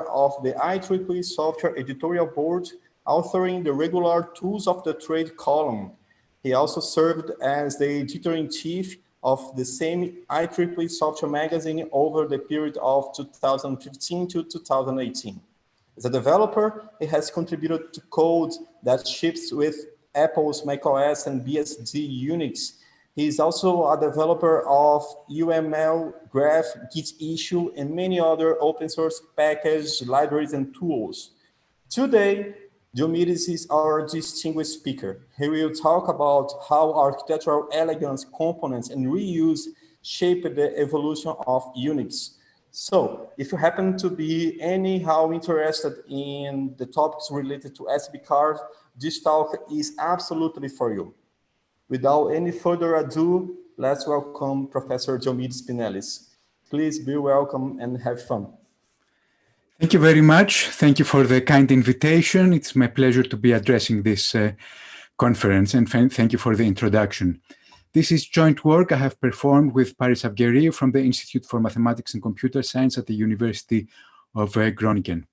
of the IEEE Software Editorial Board, authoring the regular Tools of the Trade column. He also served as the editor-in-chief of the same IEEE Software magazine over the period of 2015 to 2018. As a developer, he has contributed to code that ships with Apple's macOS and BSD Unix. He is also a developer of UML, Graph, Git issue, and many other open source package libraries and tools. Today, Diomidis is our distinguished speaker. He will talk about how architectural elegance, components, and reuse shaped the evolution of Unix. So, if you happen to be anyhow interested in the topics related to SBCARS, this talk is absolutely for you. Without any further ado, let's welcome Professor Diomidis Spinellis. Please be welcome and have fun. Thank you very much. Thank you for the kind invitation. It's my pleasure to be addressing this conference, and thank you for the introduction. This is joint work I have performed with Paris Avgeriou from the Institute for Mathematics and Computer Science at the University of Groningen.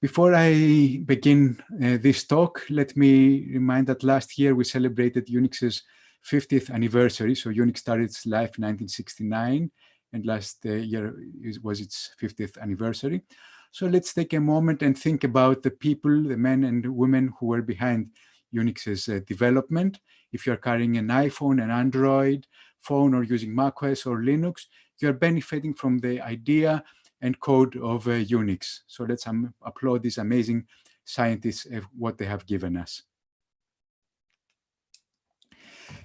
Before I begin this talk, let me remind that last year we celebrated Unix's 50th anniversary. So Unix started its life in 1969, and last year was its 50th anniversary. So let's take a moment and think about the people, the men and women who were behind Unix's development. If you're carrying an iPhone, an Android phone, or using macOS or Linux, you're benefiting from the idea and code of Unix. So let's applaud these amazing scientists of what they have given us.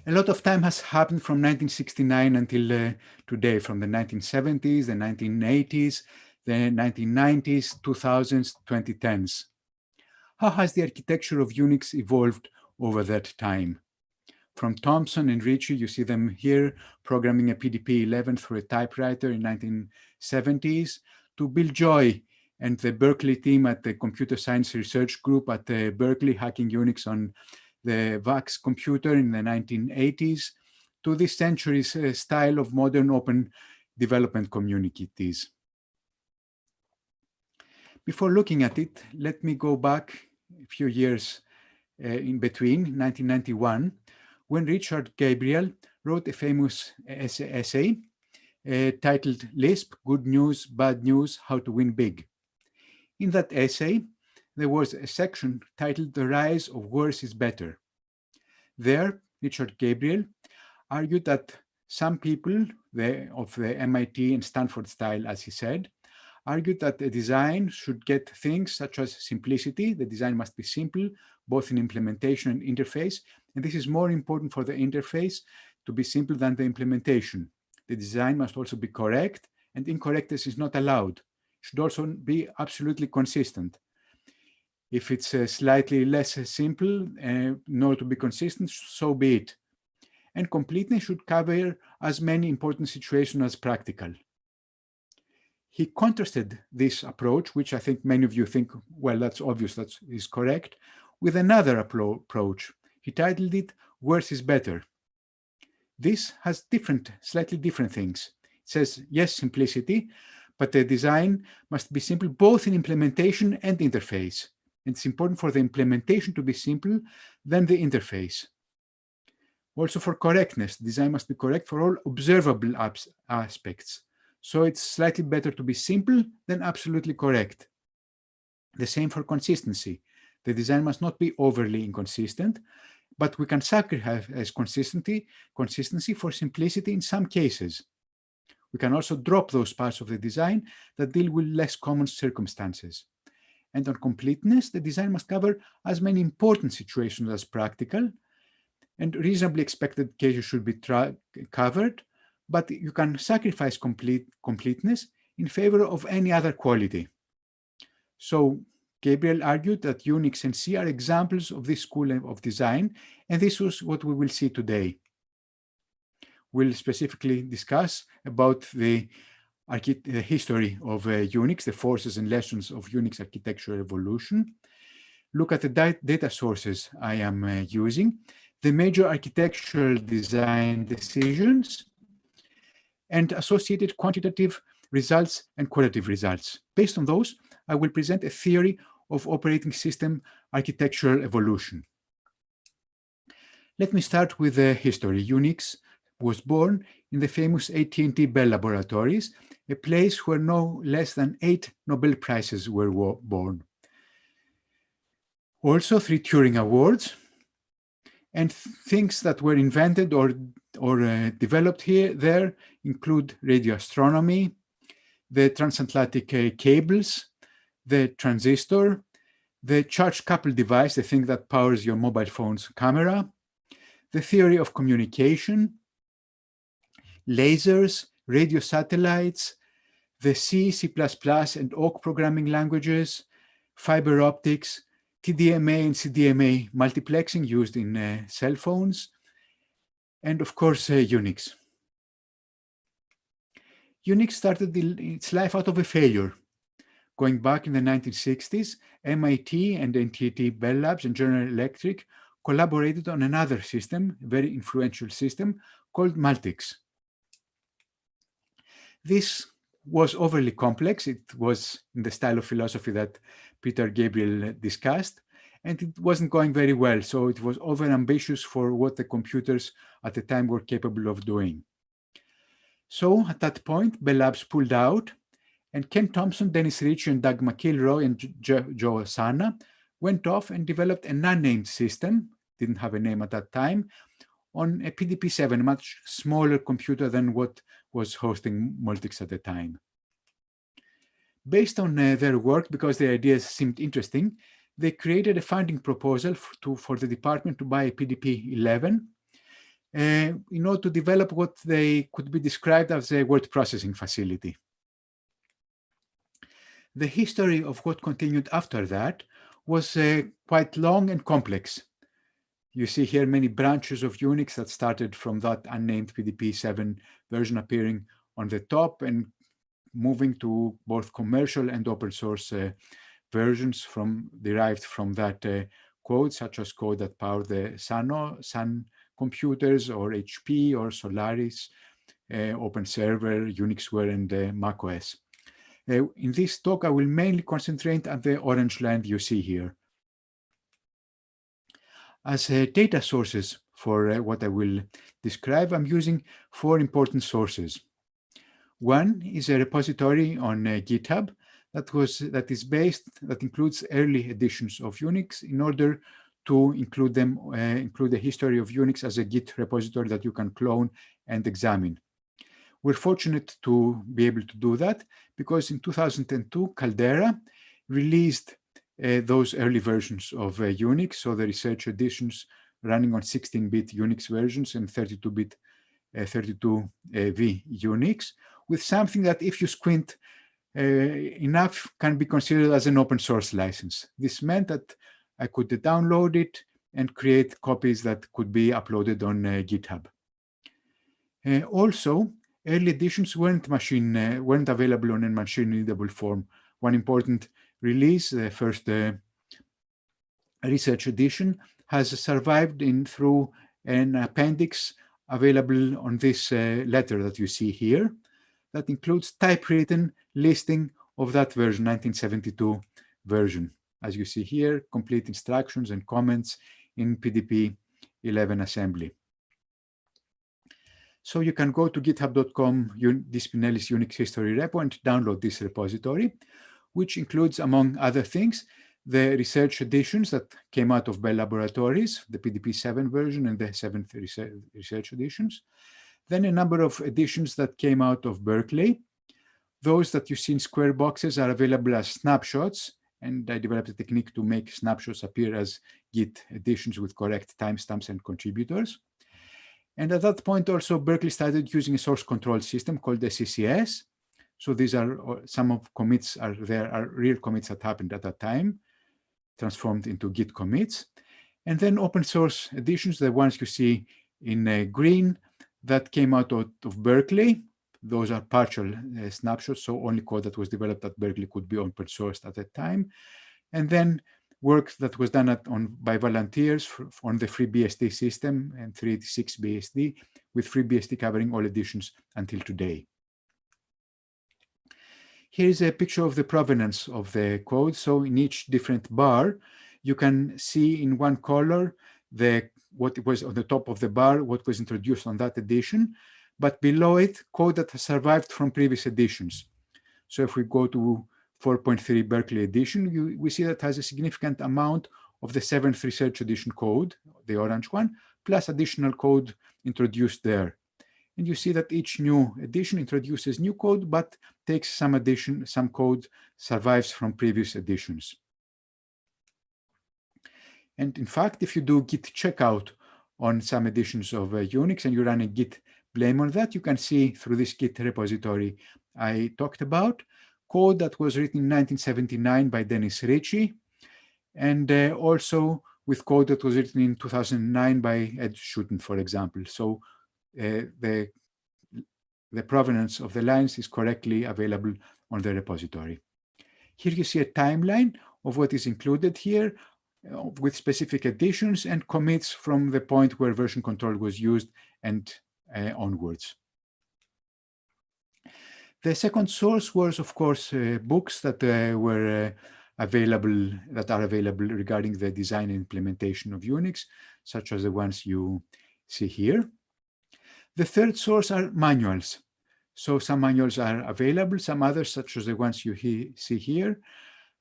A lot of time has happened from 1969 until today, from the 1970s, the 1980s, the 1990s, 2000s, 2010s. How has the architecture of Unix evolved over that time? From Thomson and Ritchie, you see them here, programming a PDP-11 through a typewriter in 1970s, to Bill Joy and the Berkeley team at the Computer Science Research Group at Berkeley, hacking Unix on the VAX computer in the 1980s, to this century's style of modern open development communities. Before looking at it, let me go back a few years in between, 1991, when Richard Gabriel wrote a famous essay titled Lisp, Good News, Bad News, How to Win Big. In that essay, there was a section titled The Rise of Worse is Better. There, Richard Gabriel argued that some people of the MIT and Stanford style, as he said, argued that a design should get things such as simplicity. The design must be simple, both in implementation and interface. And this is more important for the interface to be simple than the implementation. The design must also be correct, and incorrectness is not allowed. It should also be absolutely consistent. If it's slightly less simple in order to be consistent, so be it. And completeness should cover as many important situations as practical. He contrasted this approach, which I think many of you think, well, that's obvious, that is correct, with another approach. He titled it, Worse is Better. This has slightly different things. It says, yes, simplicity, but the design must be simple both in implementation and interface. And it's important for the implementation to be simple than the interface. Also for correctness, design must be correct for all observable aspects. So it's slightly better to be simple than absolutely correct. The same for consistency. The design must not be overly inconsistent, but we can sacrifice consistency for simplicity in some cases. We can also drop those parts of the design that deal with less common circumstances. And on completeness, the design must cover as many important situations as practical, and reasonably expected cases should be covered, but you can sacrifice completeness in favor of any other quality. So Gabriel argued that Unix and C are examples of this school of design, and this was what we will see today. We'll specifically discuss about the history of Unix, the forces and lessons of Unix architecture evolution, look at the data sources I am using, the major architectural design decisions, and associated quantitative results and qualitative results. Based on those, I will present a theory of operating system architectural evolution. Let me start with the history. Unix was born in the famous AT&T Bell Laboratories, a place where no less than 8 Nobel Prizes were born. Also 3 Turing Awards, and things that were invented or developed there include radio astronomy, the transatlantic cables, the transistor, the charge coupled device, the thing that powers your mobile phone's camera, the theory of communication, lasers, radio satellites, the C, C++, and awk programming languages, fiber optics, TDMA and CDMA multiplexing used in cell phones, and of course, Unix. Unix started its life out of a failure. Going back in the 1960s, MIT and NTT Bell Labs and General Electric collaborated on another system, a very influential system, called Multics. This was overly complex. It was in the style of philosophy that Peter Gabriel discussed, and it wasn't going very well. So it was overambitious for what the computers at the time were capable of doing. So at that point, Bell Labs pulled out, and Ken Thompson, Dennis Ritchie, and Doug McIlroy, and Joe Sana went off and developed an unnamed system, didn't have a name at that time, on a PDP-7, a much smaller computer than what was hosting Multics at the time. Based on their work, because their ideas seemed interesting, they created a funding proposal for the department to buy a PDP-11 in order to develop what they could be described as a word processing facility. The history of what continued after that was quite long and complex. You see here many branches of Unix that started from that unnamed PDP-7 version appearing on the top and moving to both commercial and open source versions derived from that code, such as code that powered the Sun computers or HP or Solaris, Open Server, Unixware, and macOS. In this talk, I will mainly concentrate on the orange line you see here. As data sources for what I will describe, I'm using 4 important sources. One is a repository on GitHub that includes early editions of Unix in order to include the history of Unix as a Git repository that you can clone and examine. We're fortunate to be able to do that because in 2002, Caldera released those early versions of Unix, so the research editions running on 16-bit Unix versions and 32-bit 32V Unix, with something that, if you squint enough, can be considered as an open source license. This meant that I could download it and create copies that could be uploaded on GitHub. Also, early editions weren't available on a machine-readable form. One important release, the first research edition, has survived through an appendix available on this letter that you see here, that includes typewritten listing of that version, 1972 version. As you see here, complete instructions and comments in PDP-11 assembly. So you can go to github.com, the Spinellis Unix history repo, and download this repository, which includes, among other things, the research editions that came out of Bell Laboratories, the PDP-7 version and the 7th research editions. Then a number of editions that came out of Berkeley. Those that you see in square boxes are available as snapshots, and I developed a technique to make snapshots appear as Git editions with correct timestamps and contributors. And at that point also, Berkeley started using a source control system called SCCS. So these are some of commits are real commits that happened at that time, transformed into Git commits. And then open source editions, the ones you see in green, that came out of Berkeley. Those are partial snapshots, so only code that was developed at Berkeley could be open sourced at that time. And then work that was done by volunteers on the FreeBSD system and 386 BSD, with FreeBSD covering all editions until today. Here is a picture of the provenance of the code. So in each different bar, you can see in one color what was on the top of the bar, what was introduced on that edition, but below it, code that has survived from previous editions. So if we go to 4.3 Berkeley edition, we see that has a significant amount of the 7th research edition code, the orange one, plus additional code introduced there. And you see that each new edition introduces new code, but takes some code survives from previous editions. And in fact, if you do git checkout on some editions of Unix and you run a git blame on that, you can see through this git repository I talked about, code that was written in 1979 by Dennis Ritchie, and also with code that was written in 2009 by Ed Schuten, for example. So the provenance of the lines is correctly available on the repository. Here you see a timeline of what is included here with specific additions and commits from the point where version control was used and onwards. The second source was, of course, books that are available regarding the design and implementation of Unix, such as the ones you see here. The third source are manuals. So some manuals are available, some others, such as the ones you see here,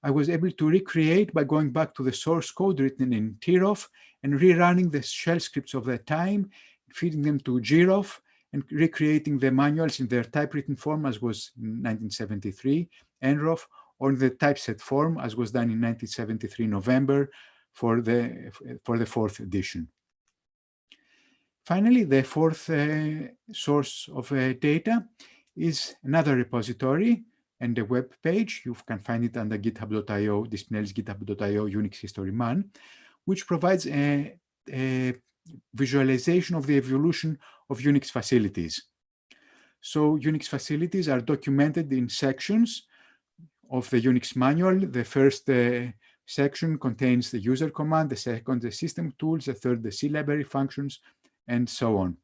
I was able to recreate by going back to the source code written in TIROF and rerunning the shell scripts of the time, feeding them to GROF, and recreating the manuals in their typewritten form, as was in 1973, NROF, or in the typeset form, as was done in 1973 November for the fourth edition. Finally, the fourth source of data is another repository and a web page. You can find it under github.io, Spinellis github.io Unix History Man, which provides a visualization of the evolution of Unix facilities. So Unix facilities are documented in sections of the Unix manual. The first section contains the user command, the second the system tools, the third the C library functions, and so on.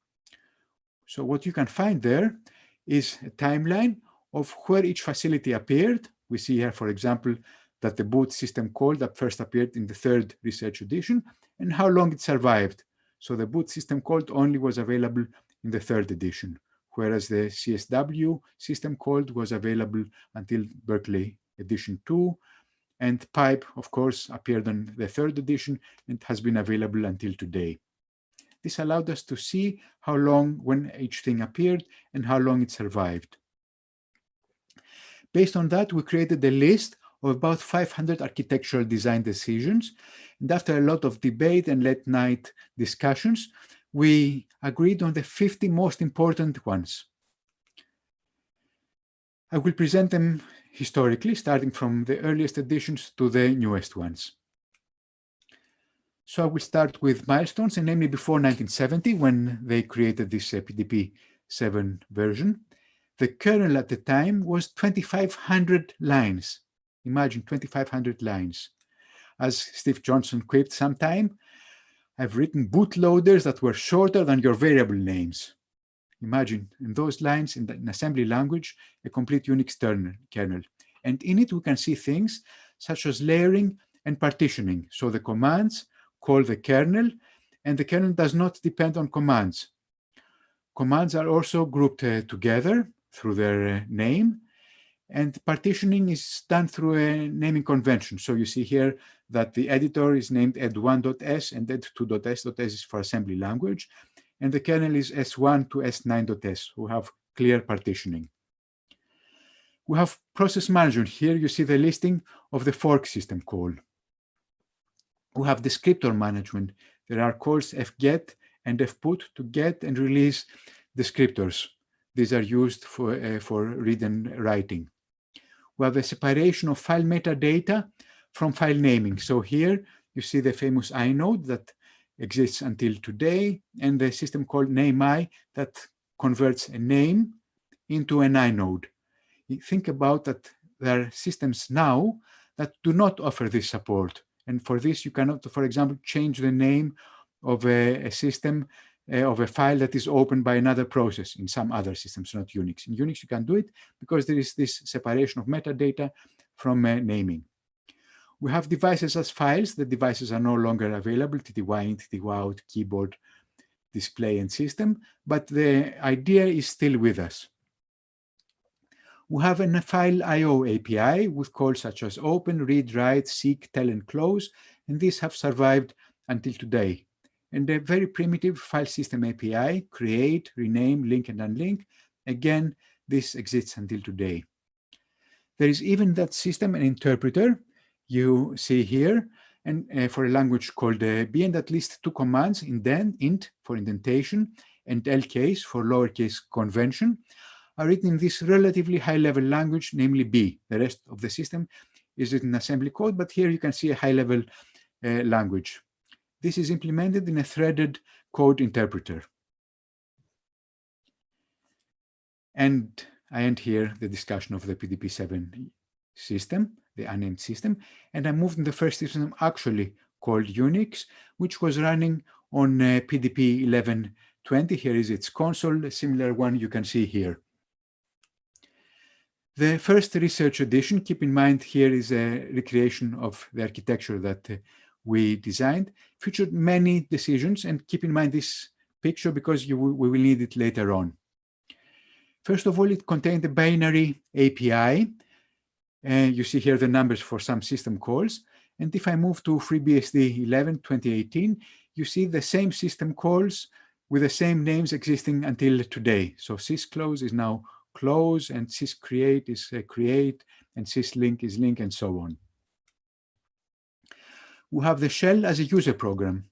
So what you can find there is a timeline of where each facility appeared. We see here, for example, that the boot system call that first appeared in the third research edition and how long it survived. So the boot system call only was available in the third edition, whereas the CSW system call was available until Berkeley edition 2. And pipe, of course, appeared on the third edition and has been available until today. This allowed us to see how long when each thing appeared and how long it survived. Based on that, we created a list of about 500 architectural design decisions. And after a lot of debate and late night discussions, we agreed on the 50 most important ones. I will present them historically, starting from the earliest editions to the newest ones. So I will start with milestones, and namely before 1970, when they created this PDP-7 version. The kernel at the time was 2,500 lines. Imagine 2,500 lines. As Steve Johnson quipped sometime, I've written bootloaders that were shorter than your variable names. Imagine in those lines in assembly language, a complete Unix kernel. And in it, we can see things such as layering and partitioning. So the commands call the kernel, and the kernel does not depend on commands. Commands are also grouped together through their name, and partitioning is done through a naming convention. So you see here that the editor is named ed1.s and ed2.s. S is for assembly language, and the kernel is s1 to s9.s, who have clear partitioning. We have process management. Here you see the listing of the fork system call. We have descriptor management. There are calls fget and fput to get and release descriptors. These are used for read and writing. We have a separation of file metadata from file naming. So here you see the famous inode that exists until today, and the system called namei that converts a name into an inode. You think about that there are systems now that do not offer this support. And for this, you cannot, for example, change the name of a system of a file that is opened by another process in some other systems, not Unix. In Unix, you can do it because there is this separation of metadata from naming. We have devices as files. The devices are no longer available, TTY in, TTY out, keyboard, display, and system, but the idea is still with us. We have a file I/O API with calls such as open, read, write, seek, tell, and close, and these have survived until today. And a very primitive file system API, create, rename, link, and unlink. Again, this exists until today. There is even that system, an interpreter, you see here, and for a language called B, and at least two commands, int for indentation and lcase for lowercase convention, are written in this relatively high-level language, namely B. The rest of the system is written in assembly code, but here you can see a high-level language. This is implemented in a threaded code interpreter. And I end here the discussion of the PDP-7 system, the unnamed system, and I moved in the first system actually called Unix, which was running on PDP-1120. Here is its console, a similar one you can see here. The first research edition, keep in mind here is a recreation of the architecture that we designed, featured many decisions, and keep in mind this picture because we will need it later on. First of all, it contained a binary API. You see here the numbers for some system calls. And if I move to FreeBSD 11, 2018, you see the same system calls with the same names existing until today. So sysclose is now close, and syscreate is create, and syslink is link, and so on. We have the shell as a user program.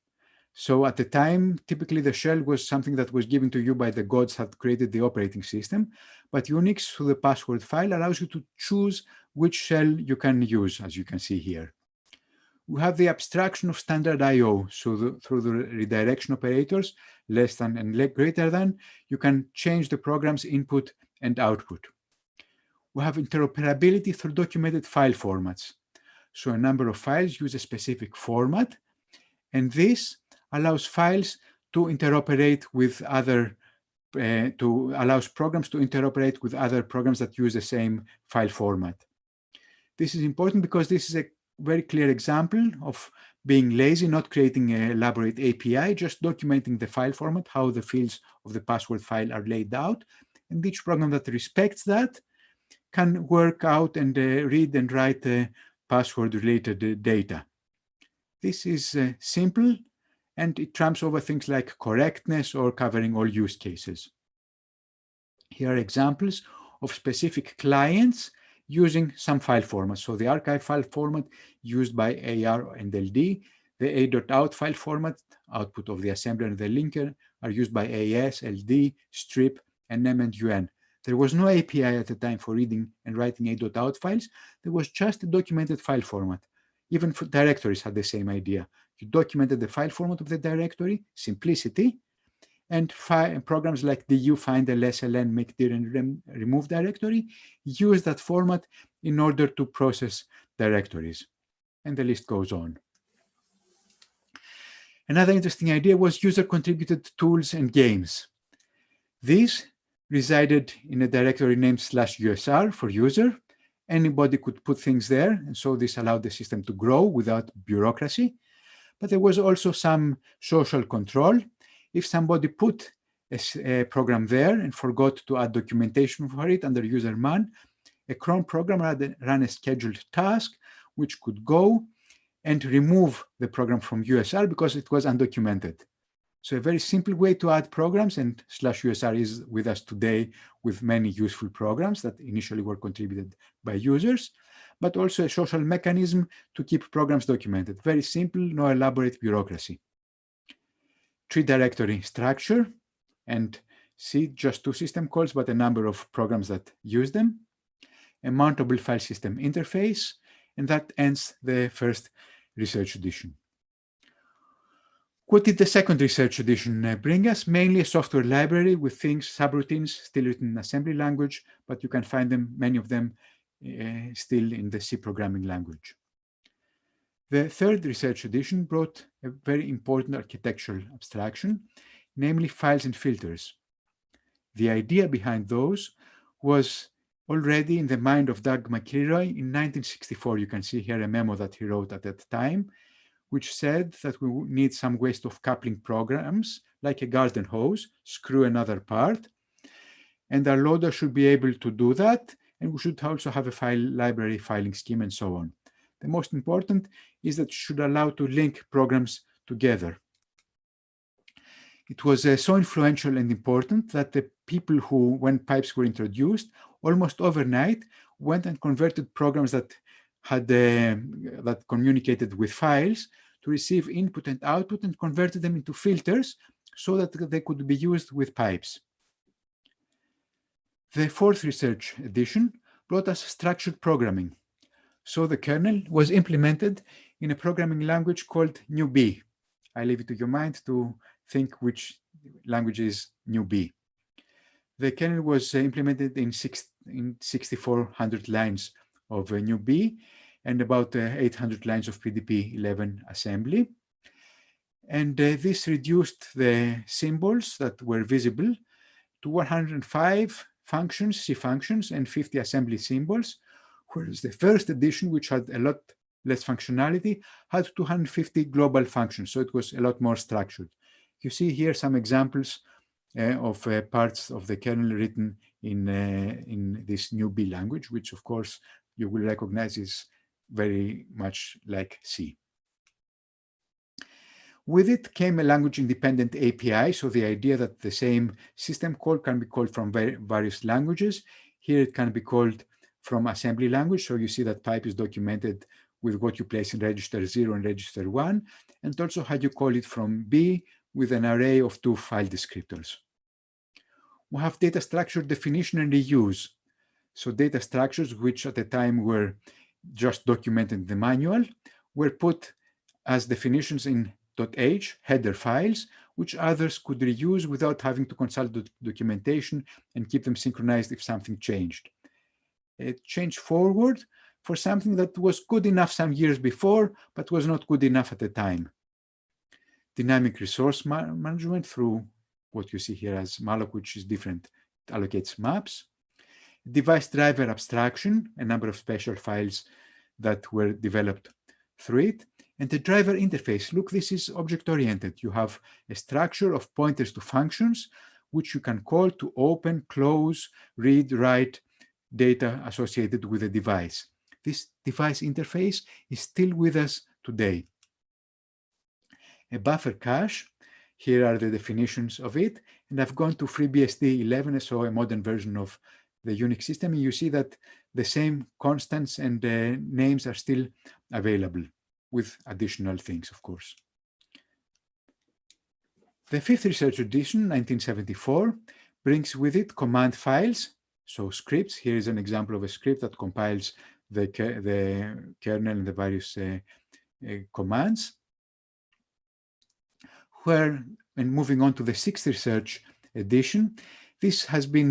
So at the time, typically the shell was something that was given to you by the gods that created the operating system. But Unix, through the password file, allows you to choose which shell you can use, as you can see here. We have the abstraction of standard I/O. So through the redirection operators, less than and greater than, you can change the program's input and output. We have interoperability through documented file formats. So a number of files use a specific format, and this allows files to interoperate with other, allows programs to interoperate with other programs that use the same file format. This is important because this is a very clear example of being lazy, not creating an elaborate API, just documenting the file format, how the fields of the password file are laid out. And each program that respects that can work out and read and write password-related data. This is simple, and it trumps over things like correctness or covering all use cases. Here are examples of specific clients using some file formats. So the archive file format used by AR and LD, the a.out file format, output of the assembler and the linker, are used by AS, LD, strip, and NEM and UN. There was no API at the time for reading and writing a.out files. There was just a documented file format. Even for directories had the same idea. You documented the file format of the directory, simplicity, and programs like du, find, ls, ln, make, dir, and remove directory use that format in order to process directories. And the list goes on. Another interesting idea was user-contributed tools and games. These resided in a directory named /usr for user. Anybody could put things there, and so this allowed the system to grow without bureaucracy. But there was also some social control. If somebody put a program there and forgot to add documentation for it under user man, a cron programmer ran a scheduled task which could go and remove the program from USR because it was undocumented. So a very simple way to add programs, and /usr is with us today with many useful programs that initially were contributed by users, but also a social mechanism to keep programs documented. Very simple, no elaborate bureaucracy. Tree directory structure, and see just two system calls, but a number of programs that use them. A mountable file system interface, and that ends the first research edition. What did the second research edition bring us? Mainly a software library with things, subroutines, still written in assembly language, but you can find them, many of them, still in the C programming language. The third research edition brought a very important architectural abstraction. namely files and filters. The idea behind those was already in the mind of Doug McIlroy in 1964. You can see here a memo that he wrote at that time, which said that we need some ways of coupling programs, like a garden hose, screw another part, and our loader should be able to do that, and we should also have a file library filing scheme and so on. The most important is that it should allow to link programs together. It was so influential and important that the people who, when pipes were introduced, almost overnight went and converted programs that had that communicated with files to receive input and output and converted them into filters so that they could be used with pipes. The fourth research edition brought us structured programming. So the kernel was implemented in a programming language called NewB. I leave it to your mind to think which language is NewB. The kernel was implemented in 6,400 lines of NewB and about 800 lines of PDP-11 assembly. And this reduced the symbols that were visible to 105 functions, C functions, and 50 assembly symbols, whereas the first edition, which had a lot less functionality, had 250 global functions, so it was a lot more structured. You see here some examples of parts of the kernel written in this NewB language, which of course you will recognize is very much like C. With it came a language-independent API, so the idea that the same system call can be called from various languages. Here it can be called from assembly language, so you see that pipe is documented with what you place in register 0 and register 1, and also how you call it from B with an array of 2 file descriptors. We have data structure definition and reuse. So data structures, which at the time were just documented in the manual, were put as definitions in .h header files, which others could reuse without having to consult the documentation and keep them synchronized if something changed. It changed forward for something that was good enough some years before, but was not good enough at the time. Dynamic resource management through what you see here as malloc, which is different, it allocates maps. Device driver abstraction, a number of special files that were developed through it. And the driver interface, look, this is object-oriented. You have a structure of pointers to functions, which you can call to open, close, read, write data associated with the device. This device interface is still with us today. A buffer cache, here are the definitions of it, and I've gone to FreeBSD 11, so a modern version of the Unix system, and you see that the same constants and names are still available, with additional things, of course. The fifth research edition, 1974, brings with it command files, so scripts. Here is an example of a script that compiles the kernel and the various commands. Where, and moving on to the sixth research edition, this has been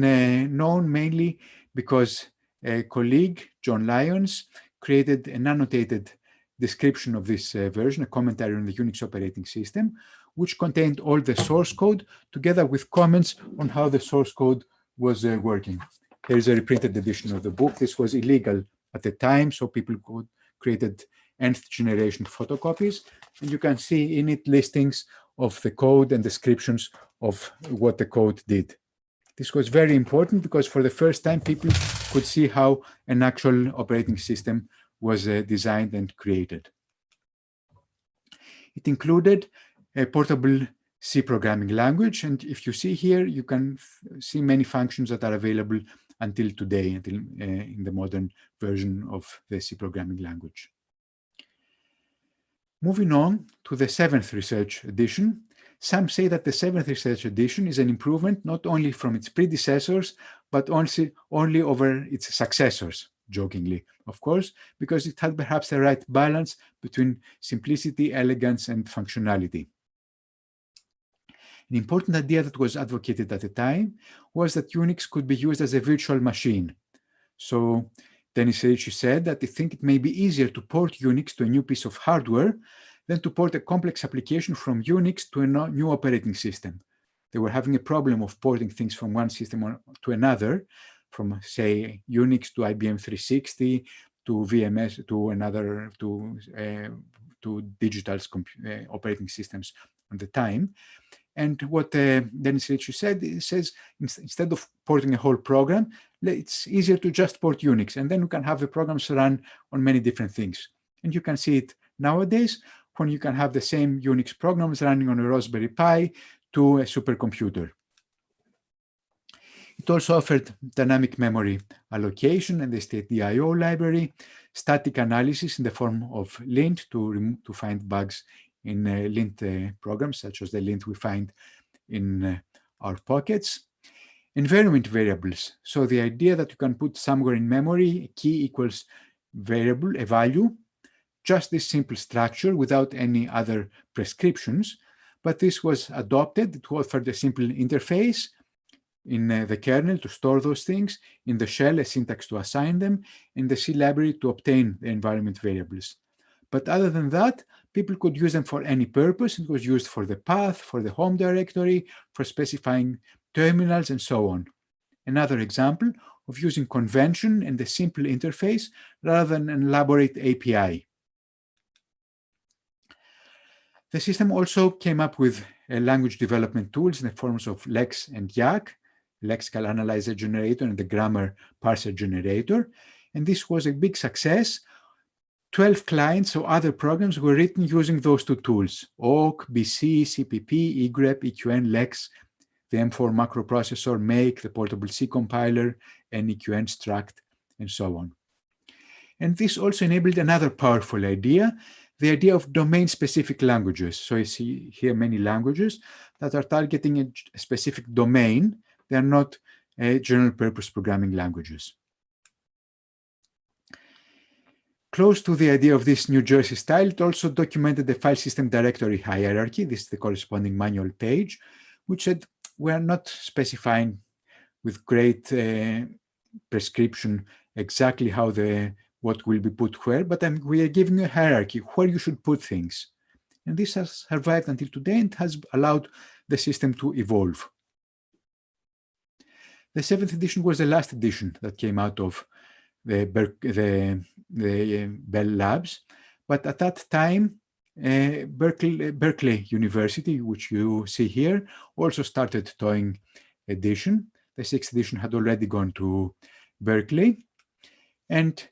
known mainly because a colleague, John Lyons, created an annotated description of this version, a commentary on the Unix operating system, which contained all the source code together with comments on how the source code was working. Here is a reprinted edition of the book. This was illegal at the time, so people created nth generation photocopies, and you can see in it listings of the code and descriptions of what the code did. This was very important because for the first time people could see how an actual operating system was designed and created. It included a portable C programming language, and if you see here, you can see many functions that are available until today, until in the modern version of the C programming language. Moving on to the seventh research edition, some say that the seventh research edition is an improvement not only from its predecessors, but also only over its successors, jokingly, of course, because it had perhaps the right balance between simplicity, elegance, and functionality. An important idea that was advocated at the time was that Unix could be used as a virtual machine. So Dennis Ritchie said that they think it may be easier to port Unix to a new piece of hardware than to port a complex application from Unix to a new operating system. they were having a problem of porting things from one system to another, from say Unix to IBM 360 to VMS to another to digital operating systems at the time. And what Dennis Ritchie said, he says, instead of porting a whole program, it's easier to just port Unix, and then you can have the programs run on many different things. And you can see it nowadays when you can have the same Unix programs running on a Raspberry Pi to a supercomputer. It also offered dynamic memory allocation and the STDIO library, static analysis in the form of lint to find bugs in lint programs, such as the lint we find in our pockets. Environment variables. So the idea that you can put somewhere in memory a key equals variable, a value, just this simple structure without any other prescriptions. But this was adopted to offer the simple interface in the kernel to store those things, in the shell a syntax to assign them, in the C library to obtain the environment variables. But other than that, people could use them for any purpose. It was used for the path, for the home directory, for specifying terminals, and so on. Another example of using convention and the simple interface rather than an elaborate API. The system also came up with language development tools in the forms of Lex and Yak, lexical analyzer generator and the grammar parser generator. And this was a big success. 12 clients or other programs were written using those two tools, awk, BC, CPP, egrep, EQN, Lex, the M4 macro processor, make, the portable C compiler, NEQN, struct, and so on. And this also enabled another powerful idea, the idea of domain-specific languages. So you see here many languages that are targeting a specific domain. They are not general-purpose programming languages. Close to the idea of this New Jersey style, it also documented the file system directory hierarchy. This is the corresponding manual page, which said we are not specifying with great prescription exactly how what will be put where, but we are giving you a hierarchy where you should put things. And this has survived until today and has allowed the system to evolve. The 7th edition was the last edition that came out of the Bell Labs, but at that time, Berkeley University, which you see here, also started toying edition. The 6th edition had already gone to Berkeley, and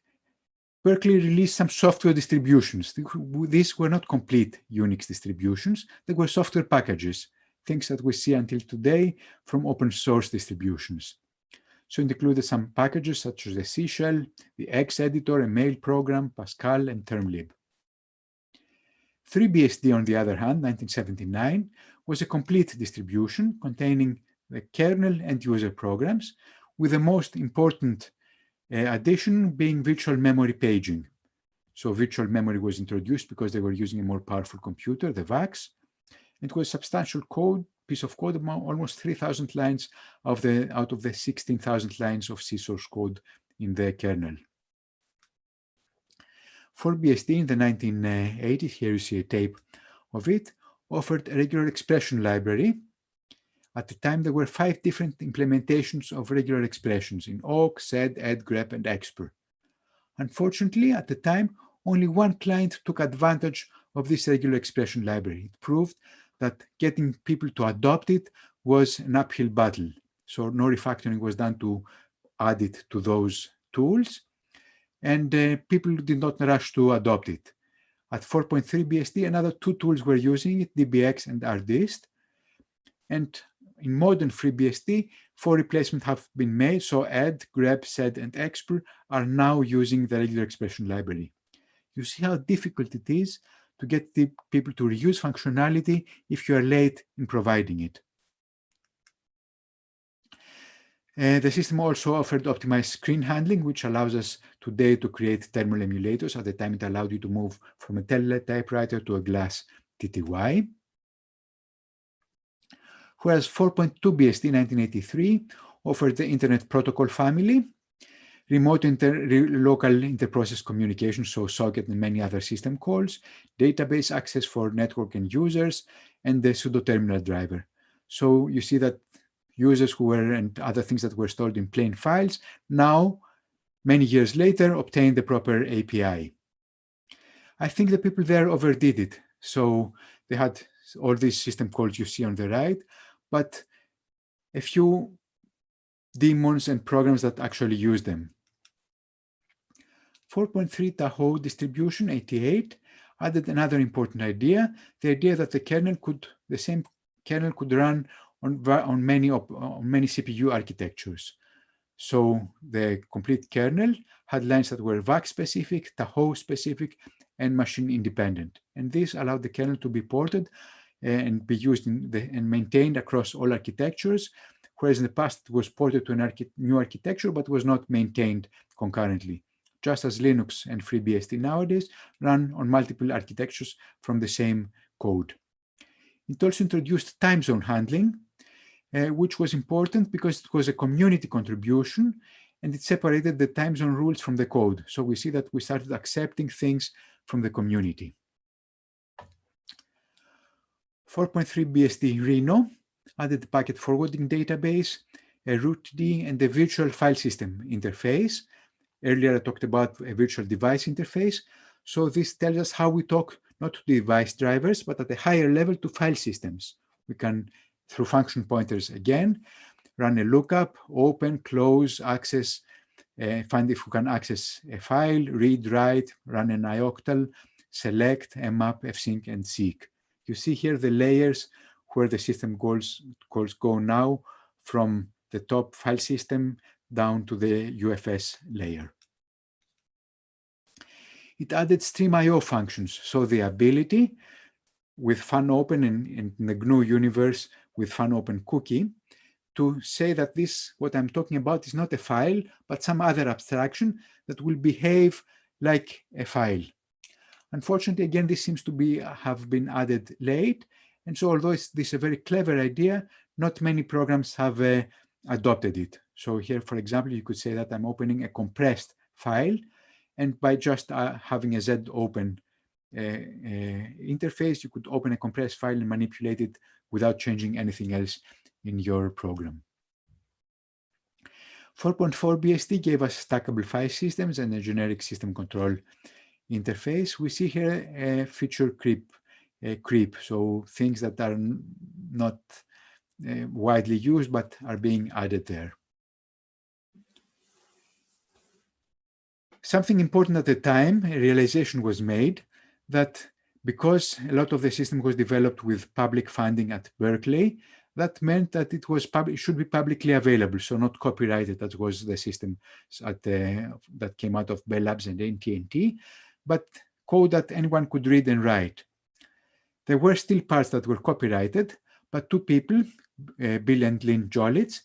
Berkeley released some software distributions. These were not complete Unix distributions. They were software packages, things that we see until today from open source distributions. So it included some packages such as the C shell, the X editor, a mail program, Pascal, and termlib. FreeBSD, on the other hand, 1979, was a complete distribution containing the kernel and user programs, with the most important addition being virtual memory paging. So virtual memory was introduced because they were using a more powerful computer, the VAX. It was substantial piece of code, almost 3,000 lines out of the 16,000 lines of C source code in the kernel. FreeBSD in the 1980s, here you see a tape of it, offered a regular expression library. At the time, there were 5 different implementations of regular expressions in awk, sed, ed, grep, and expr. Unfortunately, at the time, only one client took advantage of this regular expression library. It proved that getting people to adopt it was an uphill battle. So no refactoring was done to add it to those tools, and people did not rush to adopt it. At 4.3 BSD, another 2 tools were using it, DBX and RDist. And in modern FreeBSD, 4 replacements have been made, so ed, grep, sed, and expr are now using the regular expression library. You see how difficult it is to get the people to reuse functionality if you are late in providing it. The system also offered optimized screen handling, which allows us today to create terminal emulators. At the time, it allowed you to move from a teletypewriter to a glass TTY. Whereas 4.2 BSD 1983 offered the Internet Protocol family, remote local interprocess communication, so socket and many other system calls, database access for network and users, and the pseudo-terminal driver. So you see that users who were, and other things that were stored in plain files, now, many years later, obtain the proper API. I think the people there overdid it. So they had all these system calls you see on the right, but a few daemons and programs that actually use them. 4.3 Tahoe distribution 88 added another important idea, the idea that the same kernel could run on many CPU architectures. So the complete kernel had lines that were VAX specific, Tahoe specific, and machine independent. And this allowed the kernel to be ported and be used and maintained across all architectures, whereas in the past it was ported to a new architecture but was not maintained concurrently, just as Linux and FreeBSD nowadays run on multiple architectures from the same code. It also introduced time zone handling, which was important because it was a community contribution and it separated the time zone rules from the code. So we see that we started accepting things from the community. 4.3 BSD Rhino added the packet forwarding database, a rootd, and the virtual file system interface. Earlier I talked about a virtual device interface. So this tells us how we talk not to device drivers, but at a higher level to file systems. We can, through function pointers again, run a lookup, open, close, access, find if we can access a file, read, write, run an ioctl, select, mmap, fsync, and seek. You see here the layers where the system calls go now from the top file system down to the UFS layer. It added stream IO functions, so the ability with FunOpen in the GNU universe with FunOpen cookie to say that this, what I'm talking about, is not a file, but some other abstraction that will behave like a file. Unfortunately, again, this seems to have been added late. And so although this is a very clever idea, not many programs have adopted it. So here, for example, you could say that I'm opening a compressed file, and by just having a zopen interface, you could open a compressed file and manipulate it without changing anything else in your program. 4.4 BSD gave us stackable file systems and a generic system control interface. We see here a feature creep, so things that are not widely used but are being added there. Something important at the time, a realization was made that because a lot of the system was developed with public funding at Berkeley, that meant that it should be publicly available, so not copyrighted. That was the system that came out of Bell Labs and AT&T, but code that anyone could read and write. There were still parts that were copyrighted, but two people, Bill and Lynn Jolitz,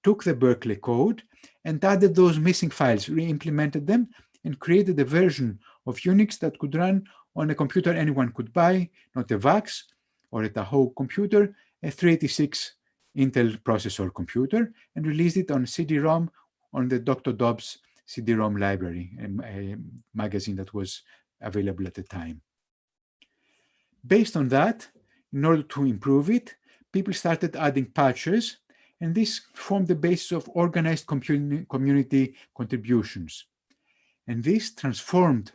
took the Berkeley code and added those missing files, re-implemented them, and created a version of Unix that could run on a computer anyone could buy, not a VAX or a Tahoe computer, a 386 Intel processor computer, and released it on CD-ROM on the Dr. Dobbs CD-ROM library, a magazine that was available at the time. Based on that, in order to improve it, people started adding patches, and this formed the basis of organized community contributions. And this transformed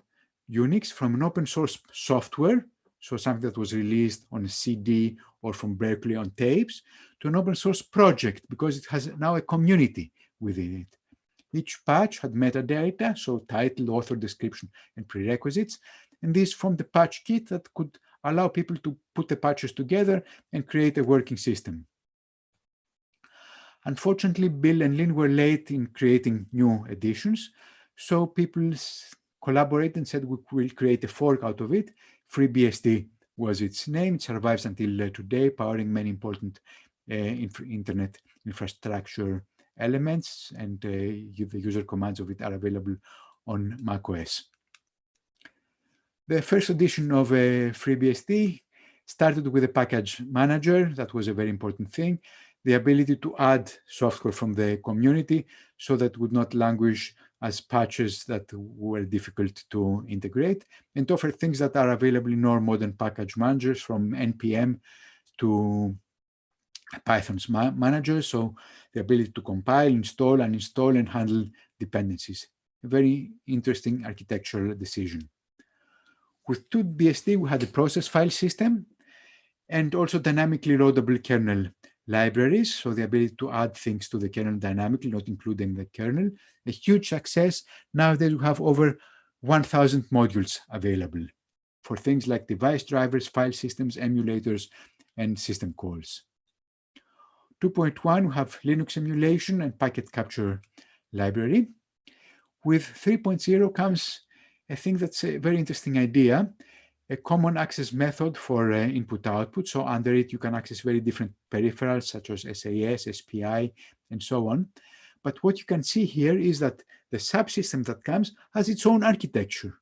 Unix from an open source software, so something that was released on a CD or from Berkeley on tapes, to an open source project because it has now a community within it. Each patch had metadata, so title, author, description, and prerequisites, and this formed the patch kit that could allow people to put the patches together and create a working system. Unfortunately, Bill and Lynn were late in creating new editions, so people collaborated and said we will create a fork out of it. FreeBSD was its name. It survives until today, powering many important internet infrastructure elements, and the user commands of it are available on macOS. The first edition of FreeBSD started with a package manager. That was a very important thing. The ability to add software from the community so that would not languish as patches that were difficult to integrate, and offer things that are available in all modern package managers, from NPM to Python's manager, so the ability to compile, install, uninstall, and handle dependencies. A very interesting architectural decision. With 2BSD, we had a process file system and also dynamically loadable kernel libraries, so the ability to add things to the kernel dynamically, not including the kernel. A huge success. Nowadays, we have over 1,000 modules available for things like device drivers, file systems, emulators, and system calls. 2.1, we have Linux emulation and packet capture library. With 3.0 comes a thing that's a very interesting idea, a common access method for input-output. So under it, you can access very different peripherals such as SAS, SPI, and so on. But what you can see here is that the subsystem that comes has its own architecture.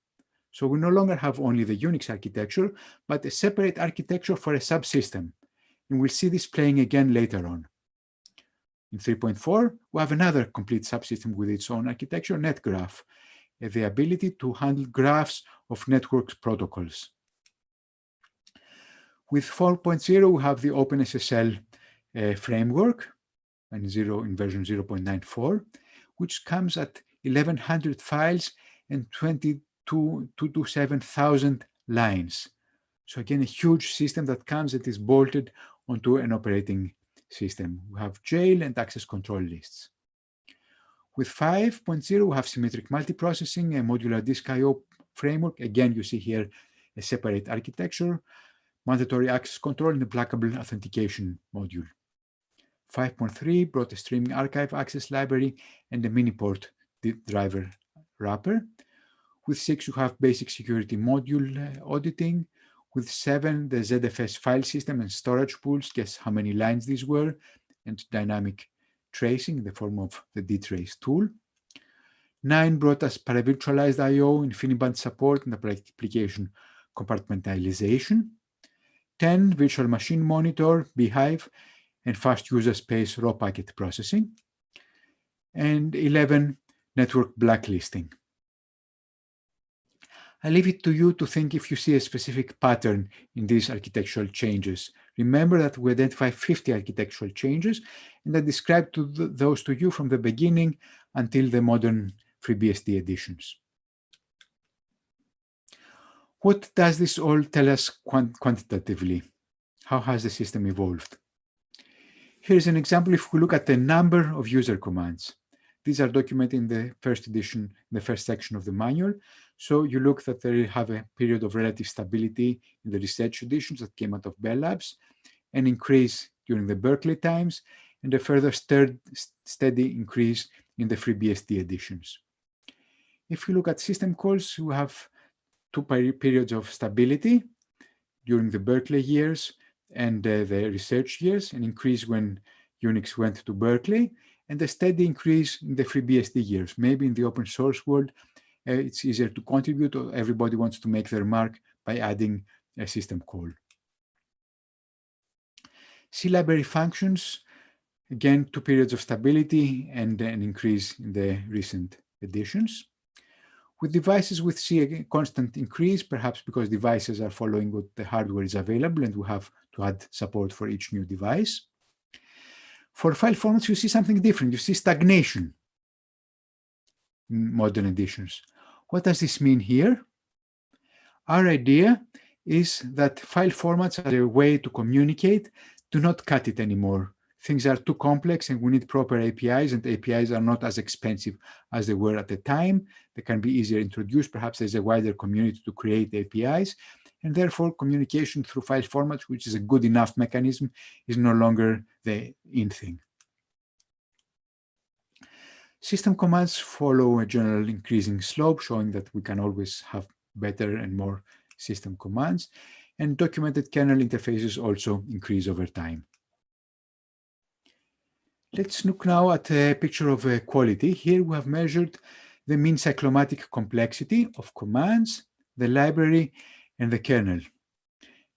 So we no longer have only the Unix architecture, but a separate architecture for a subsystem. And we'll see this playing again later on. In 3.4, we have another complete subsystem with its own architecture, NetGraph, the ability to handle graphs of network protocols. With 4.0, we have the OpenSSL framework in version 0.94, which comes at 1,100 files and 27,000 lines. So again, a huge system that comes that is bolted onto an operating system. We have jail and access control lists. With 5.0, we have symmetric multiprocessing, a modular disk I/O framework. Again, you see here a separate architecture, mandatory access control, and a pluggable authentication module. 5.3 brought a streaming archive access library and a miniport driver wrapper. With 6, you have basic security module auditing. With 7, the ZFS file system and storage pools, guess how many lines these were, and dynamic tracing in the form of the dtrace tool. 9 brought us paravirtualized I/O, InfiniBand support, and application compartmentalization. 10, virtual machine monitor, Beehive, and fast user space raw packet processing. And 11, network blacklisting. I leave it to you to think if you see a specific pattern in these architectural changes. Remember that we identify 50 architectural changes, and I described those to you from the beginning until the modern FreeBSD editions. What does this all tell us quantitatively? How has the system evolved? Here's an example if we look at the number of user commands. These are documented in the first edition, in the first section of the manual. So you look that they have a period of relative stability in the research editions that came out of Bell Labs, an increase during the Berkeley times, and a further steady increase in the FreeBSD editions. If you look at system calls, we have 2 periods of stability during the Berkeley years and the research years, an increase when Unix went to Berkeley, and a steady increase in the FreeBSD years. Maybe in the open source world, it's easier to contribute, or everybody wants to make their mark by adding a system call. C library functions, again, 2 periods of stability and an increase in the recent editions. With devices with C, a constant increase, perhaps because devices are following what the hardware is available and we have to add support for each new device. For file formats, you see something different. You see stagnation in modern editions. What does this mean here? Our idea is that file formats as a way to communicate do not cut it anymore. Things are too complex and we need proper APIs, and APIs are not as expensive as they were at the time. They can be easier introduced. Perhaps there's a wider community to create APIs, and therefore communication through file formats, which is a good enough mechanism, is no longer the in thing. System commands follow a general increasing slope, showing that we can always have better and more system commands, and documented kernel interfaces also increase over time. Let's look now at a picture of quality. Here we have measured the mean cyclomatic complexity of commands, the library, and the kernel.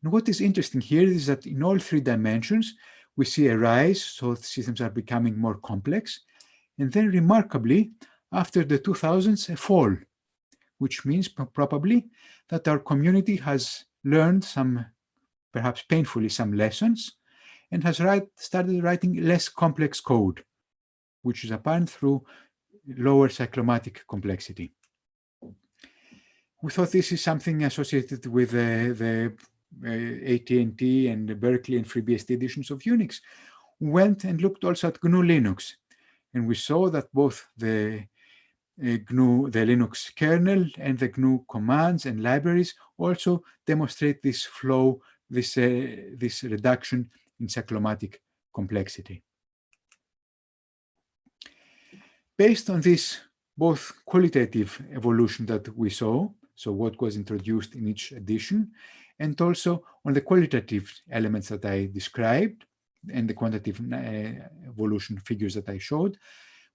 And what is interesting here is that in all 3 dimensions, we see a rise, so the systems are becoming more complex, and then remarkably, after the 2000s, a fall, which means probably that our community has learned some, perhaps painfully, some lessons, and has started writing less complex code, which is apparent through lower cyclomatic complexity. We thought this is something associated with the AT&T and the Berkeley and FreeBSD editions of Unix. We went and looked also at GNU Linux, and we saw that both the Linux kernel and the GNU commands and libraries also demonstrate this flow, this reduction in cyclomatic complexity. Based on this both qualitative evolution that we saw, so what was introduced in each edition, and also on the qualitative elements that I described and the quantitative evolution figures that I showed,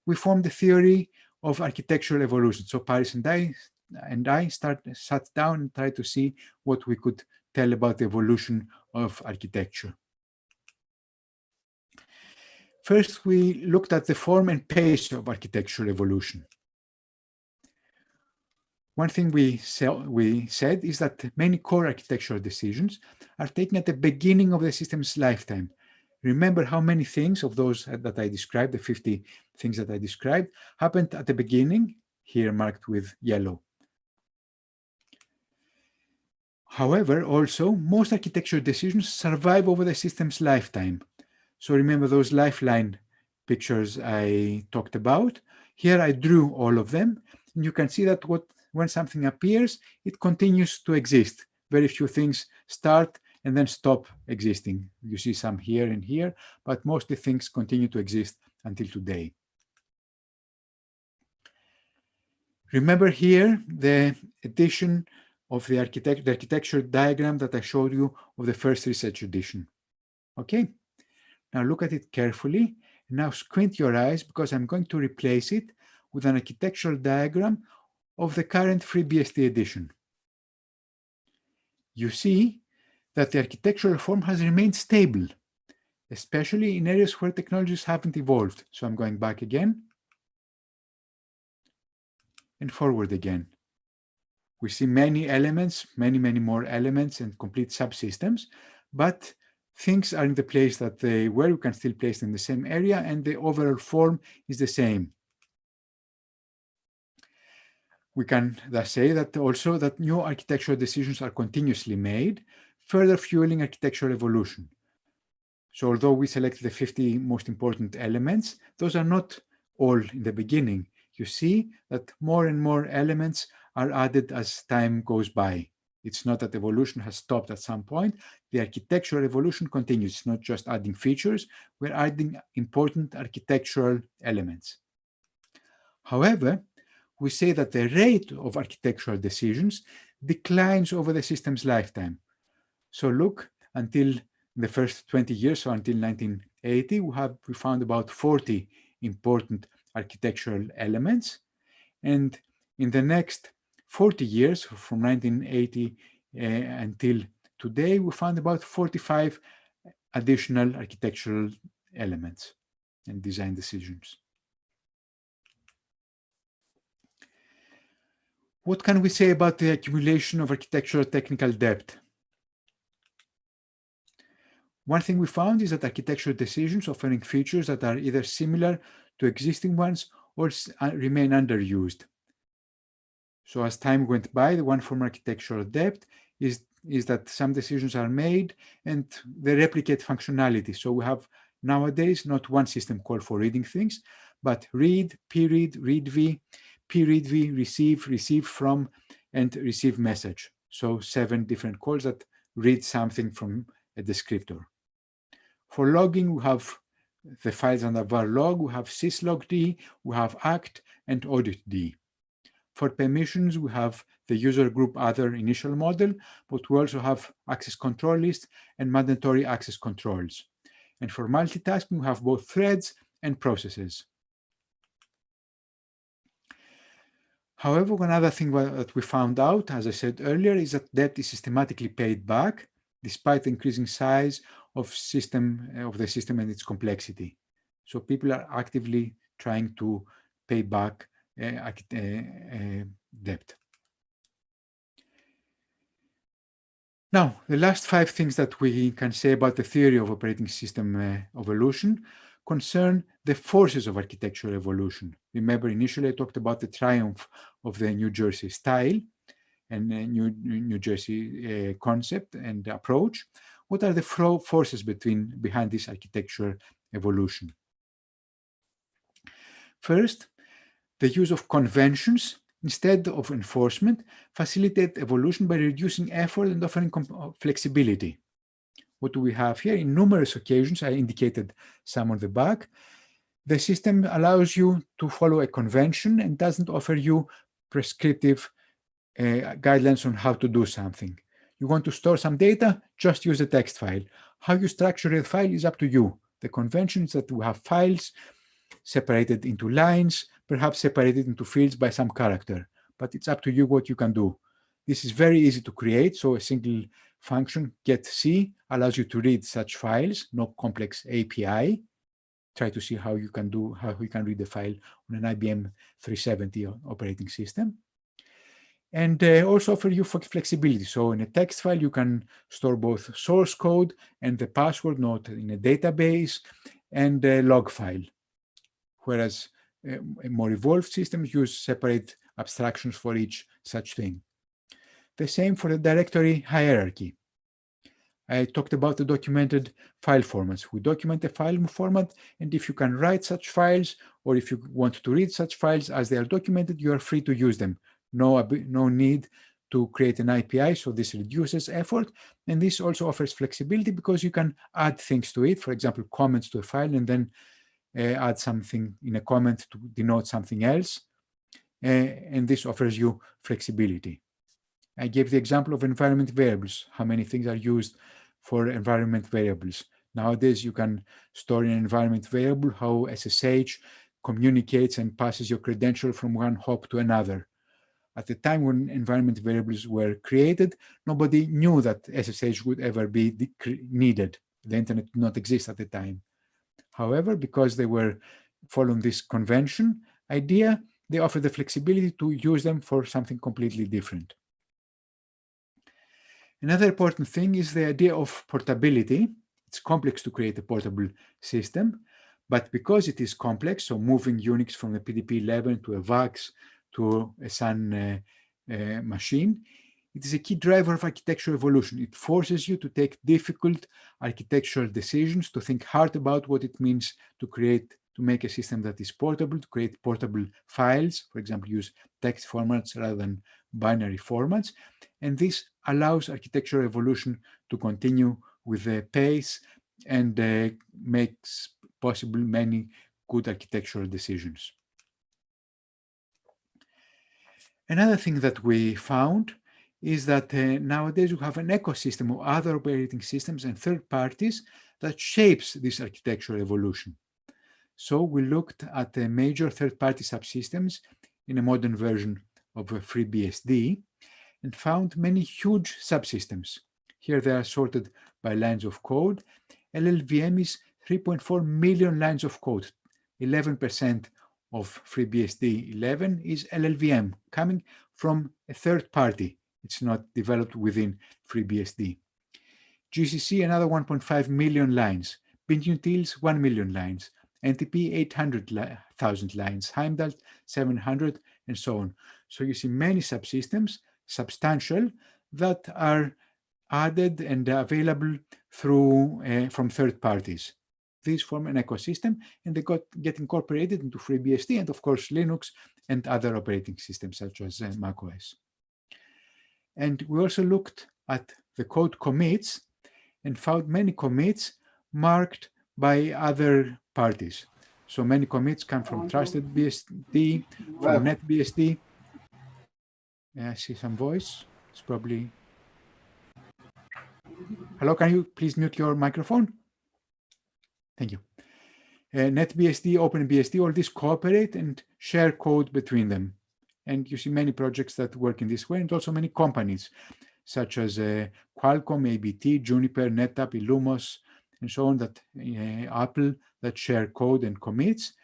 we formed the theory of architectural evolution. So Paris and I sat down and tried to see what we could tell about the evolution of architecture. First, we looked at the form and pace of architectural evolution. One thing we said is that many core architectural decisions are taken at the beginning of the system's lifetime. Remember how many things of those that I described, the 50 things that I described, happened at the beginning, here marked with yellow. However, also, most architectural decisions survive over the system's lifetime. So remember those lifeline pictures I talked about? Here I drew all of them, and you can see that when something appears, it continues to exist. Very few things start and then stop existing. You see some here and here, but mostly things continue to exist until today. Remember here the edition of the architecture diagram that I showed you of the first research edition. Okay, now look at it carefully. Now squint your eyes because I'm going to replace it with an architectural diagram of the current FreeBSD edition. You see that the architectural form has remained stable, especially in areas where technologies haven't evolved. So I'm going back again and forward again. We see many elements, many more elements and complete subsystems, but things are in the place that they were. You can still place them in the same area, and the overall form is the same. We can thus say that also that new architectural decisions are continuously made, further fueling architectural evolution. So although we selected the 50 most important elements, those are not all in the beginning. You see that more and more elements are added as time goes by. It's not that evolution has stopped at some point. The architectural evolution continues. It's not just adding features, we're adding important architectural elements. However, we say that the rate of architectural decisions declines over the system's lifetime. So look, until the first 20 years, so until 1980, we found about 40 important architectural elements. And in the next 40 years, from 1980 until today, we found about 45 additional architectural elements and design decisions. What can we say about the accumulation of architectural technical debt? One thing we found is that architectural decisions offering features that are either similar to existing ones or remain underused. So as time went by, the one from architectural debt is that some decisions are made and they replicate functionality. So we have nowadays not one system call for reading things, but read, pread, readv, preadv, receive from, and receive message. So 7 different calls that read something from a descriptor. For logging, we have the files under var log, we have syslogd, we have act, and auditd. For permissions, we have the user group other initial model, but we also have access control lists and mandatory access controls. And for multitasking, we have both threads and processes. However, one other thing that we found out, as I said earlier, is that debt is systematically paid back despite the increasing size of the system and its complexity. So people are actively trying to pay back debt. Now, the last 5 things that we can say about the theory of operating system evolution concern the forces of architectural evolution. Remember, initially I talked about the triumph of the New Jersey style and New Jersey concept and approach. What are the forces behind this architectural evolution? First, the use of conventions instead of enforcement facilitate evolution by reducing effort and offering flexibility. What do we have here? In numerous occasions, I indicated some on the back, the system allows you to follow a convention and doesn't offer you prescriptive guidelines on how to do something. You want to store some data, just use a text file. How you structure the file is up to you. The convention is that we have files separated into lines, perhaps separated into fields by some character, but it's up to you what you can do. This is very easy to create, so a single function, getC, allows you to read such files, no complex API. Try to see how you can read the file on an IBM 370 operating system. And also offer you flexibility. So in a text file, you can store both source code and the password, not in a database, and a log file. Whereas more evolved systems use separate abstractions for each such thing. The same for the directory hierarchy. I talked about the documented file formats. We document a file format, and if you can write such files, or if you want to read such files as they are documented, you are free to use them. No need to create an API, so this reduces effort, and this also offers flexibility because you can add things to it, for example, comments to a file, and then add something in a comment to denote something else, and this offers you flexibility. I gave the example of environment variables, how many things are used for environment variables. Nowadays, you can store in an environment variable how SSH communicates and passes your credential from one hop to another. At the time when environment variables were created, nobody knew that SSH would ever be needed. The internet did not exist at the time. However, because they were following this convention idea, they offer the flexibility to use them for something completely different. Another important thing is the idea of portability. It's complex to create a portable system, but because it is complex, so moving Unix from the PDP-11 to a VAX to a Sun machine, it is a key driver of architectural evolution. It forces you to take difficult architectural decisions, to think hard about what it means to make a system that is portable, to create portable files, for example, use text formats rather than binary formats. And this allows architectural evolution to continue with the pace and makes possible many good architectural decisions. Another thing that we found is that nowadays we have an ecosystem of other operating systems and third parties that shapes this architectural evolution. So we looked at the major third-party subsystems in a modern version of FreeBSD and found many huge subsystems. Here they are sorted by lines of code. LLVM is 3.4 million lines of code. 11% of FreeBSD 11 is LLVM, coming from a third party. It's not developed within FreeBSD. GCC, another 1.5 million lines. Bintutils, 1 million lines. NTP, 800,000 lines. Heimdall, 700, and so on. So you see many subsystems, substantial, that are added and available through from third parties. These form an ecosystem, and they get incorporated into FreeBSD and, of course, Linux and other operating systems such as macOS. And we also looked at the code commits and found many commits marked by other parties. So many commits come from TrustedBSD, from NetBSD. I see some voice. It's probably... Hello, can you please mute your microphone? Thank you. NetBSD, OpenBSD, all these cooperate and share code between them. And you see many projects that work in this way, and also many companies, such as Qualcomm, ABT, Juniper, NetApp, Illumos, and so on, that Apple, that share code and commits.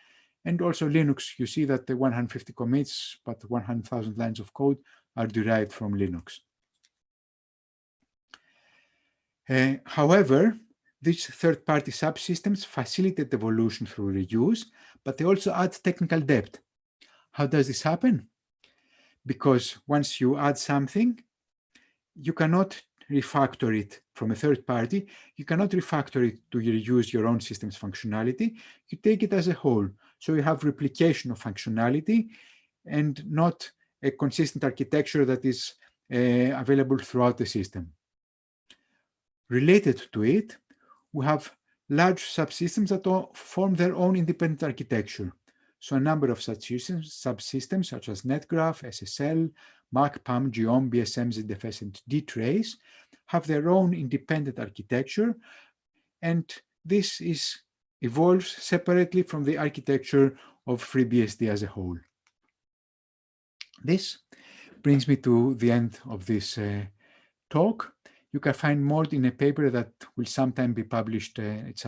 And also Linux, you see that the 150 commits, but 100,000 lines of code are derived from Linux. However, these third-party subsystems facilitate evolution through reuse, but they also add technical debt. How does this happen? Because once you add something, you cannot refactor it from a third party. You cannot refactor it to reuse your own system's functionality. You take it as a whole. So you have replication of functionality and not a consistent architecture that is available throughout the system. Related to it, we have large subsystems that form their own independent architecture. So a number of such subsystems such as NetGraph, SSL, MAC, PAM, GEOM, BSM, ZFS, and dtrace have their own independent architecture, and this evolves separately from the architecture of FreeBSD as a whole. This brings me to the end of this talk. You can find more in a paper that will sometime be published. It's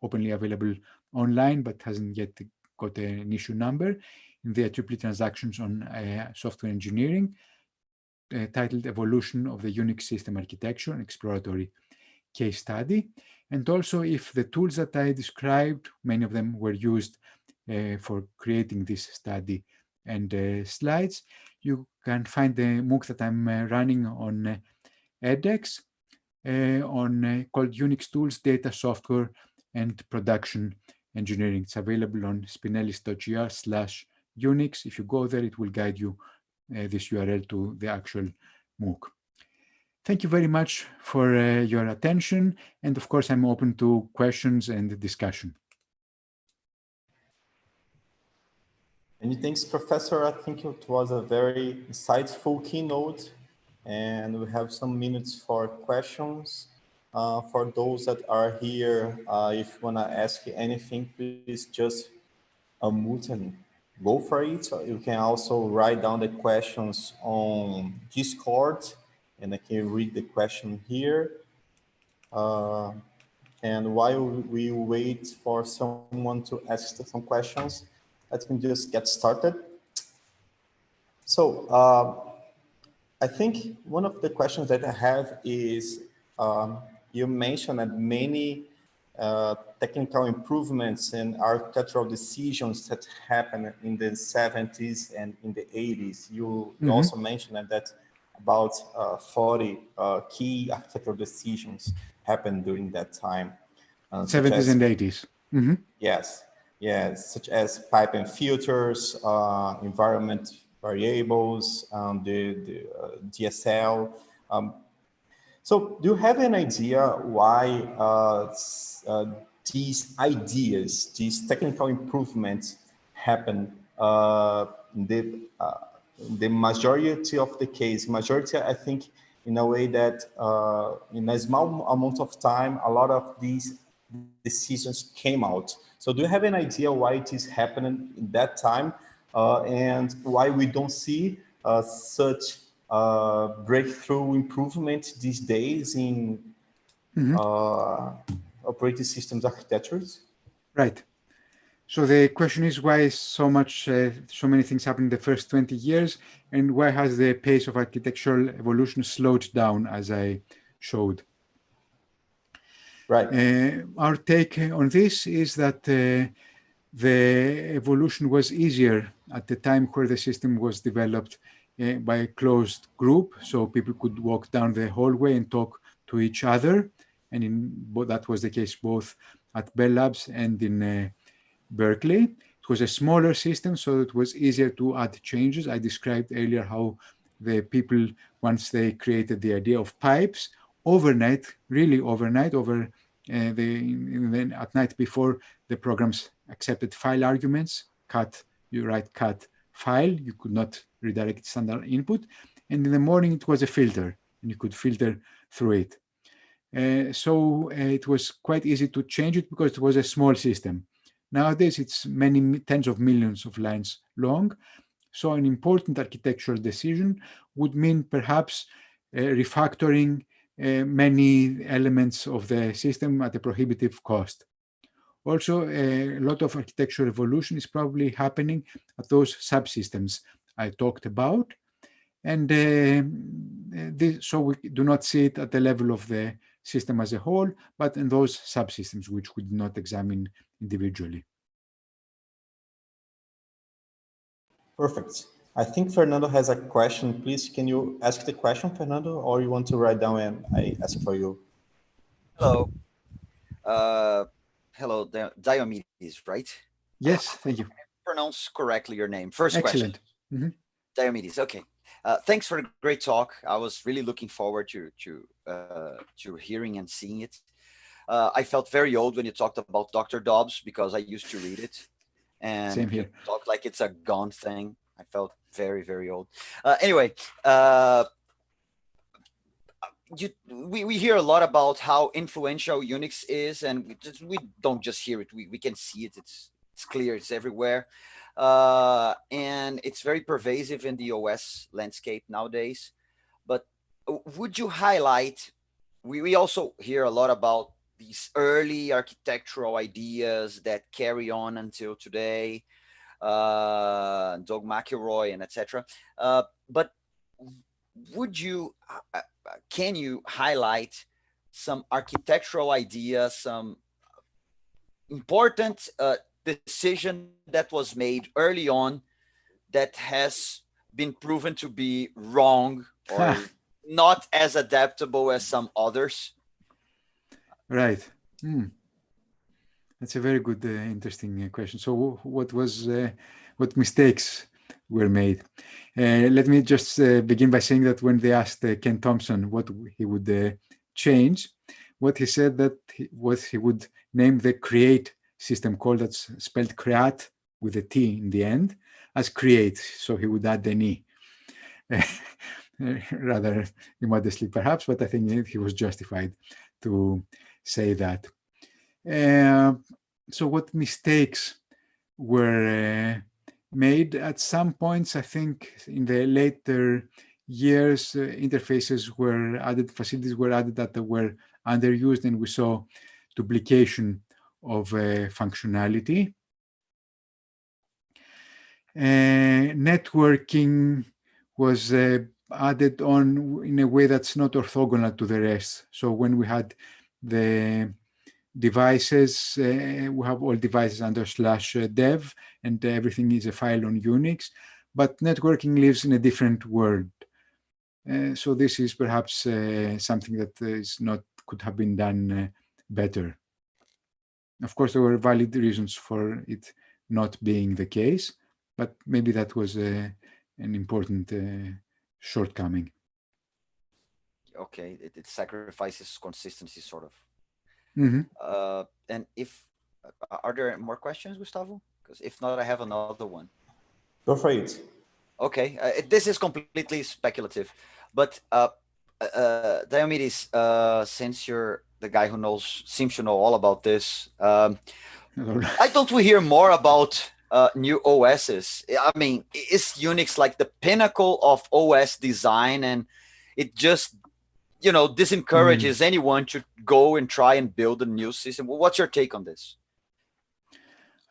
openly available online, but hasn't yet got an issue number, in the IEEE Transactions on Software Engineering, titled Evolution of the Unix System Architecture, an exploratory case study. And also, if the tools that I described, many of them were used for creating this study and slides, you can find the MOOC that I'm running on edX called Unix Tools, Data, Software, and Production Engineering. It's available on spinellis.gr/Unix. If you go there, it will guide you this URL to the actual MOOC. Thank you very much for your attention. And of course, I'm open to questions and discussion. Many thanks, Professor. I think it was a very insightful keynote, and we have some minutes for questions. For those that are here, if you want to ask anything, please just unmute and go for it. You can also write down the questions on Discord, and I can read the question here. And while we wait for someone to ask some questions, let me just get started. So I think one of the questions that I have is, you mentioned that many technical improvements and architectural decisions that happened in the 70s and in the 80s. You also mentioned that about 40 key architectural decisions happened during that time. 70s and 80s. Yes, yes, such as pipe and filters, environment variables, the DSL. So do you have an idea why these ideas, these technical improvements happen in the majority of the case? Majority, I think, in a way that in a small amount of time, a lot of these decisions came out. So do you have an idea why it is happening in that time, and why we don't see such breakthrough improvement these days in operating systems architectures? Right. So the question is, why so many things happened in the first 20 years, and why has the pace of architectural evolution slowed down, as I showed? Right. Our take on this is that the evolution was easier at the time where the system was developed by a closed group, so people could walk down the hallway and talk to each other, and that was the case both at Bell Labs and in Berkeley. It was a smaller system, so it was easier to add changes. I described earlier how the people, once they created the idea of pipes, overnight, really overnight, at night before, the programs accepted file arguments. Cut, you write cut file, you could not redirect standard input. And in the morning, it was a filter, and you could filter through it. So it was quite easy to change it because it was a small system. Nowadays, it's many tens of millions of lines long. So an important architectural decision would mean perhaps refactoring many elements of the system at a prohibitive cost. Also, a lot of architectural evolution is probably happening at those subsystems I talked about. And so we do not see it at the level of the system as a whole, but in those subsystems which we did not examine individually. Perfect. I think Fernando has a question. Please, can you ask the question, Fernando, or you want to write down and I ask for you? Hello. Hello, Diomidis, right? Yes, thank you. Pronounce correctly your name. First Excellent. question. Diomidis. Okay. Thanks for the great talk. I was really looking forward to hearing and seeing it. I felt very old when you talked about Dr. Dobbs because I used to read it, and Same here. you talked like it's a gone thing. I felt very, very old. Anyway, we hear a lot about how influential Unix is, and we don't just hear it. We can see it. It's clear. It's everywhere. And it's very pervasive in the OS landscape nowadays. But would you highlight, we also hear a lot about these early architectural ideas that carry on until today, Doug McElroy and etc. But would you, can you highlight some architectural ideas, some important decision that was made early on that has been proven to be wrong or not as adaptable as some others? Right. That's a very good, interesting question. So what mistakes were made? Let me just begin by saying that when they asked Ken Thompson what he would change, what he said that he would name the create system call, that's spelled creat with a T in the end, as create. So he would add an E. Rather immodestly perhaps, but I think he was justified to say that. So what mistakes were made at some points? I think in the later years, interfaces were added, facilities were added that were underused, and we saw duplication of functionality. Networking was added on in a way that's not orthogonal to the rest. So when we had the devices, we have all devices under /dev, and everything is a file on Unix, but networking lives in a different world. So this is perhaps something that is not, could have been done better. Of course, there were valid reasons for it not being the case, but maybe that was an important shortcoming. Okay, it sacrifices consistency, sort of. And if are there more questions, Gustavo? Because if not, I have another one. Go for it. Okay, this is completely speculative, but Diomidis, since you're the guy who seems to know all about this, why don't we hear more about new OSs? I mean, is Unix like the pinnacle of OS design, and it just, you know, disencourages anyone to go and try and build a new system? What's your take on this?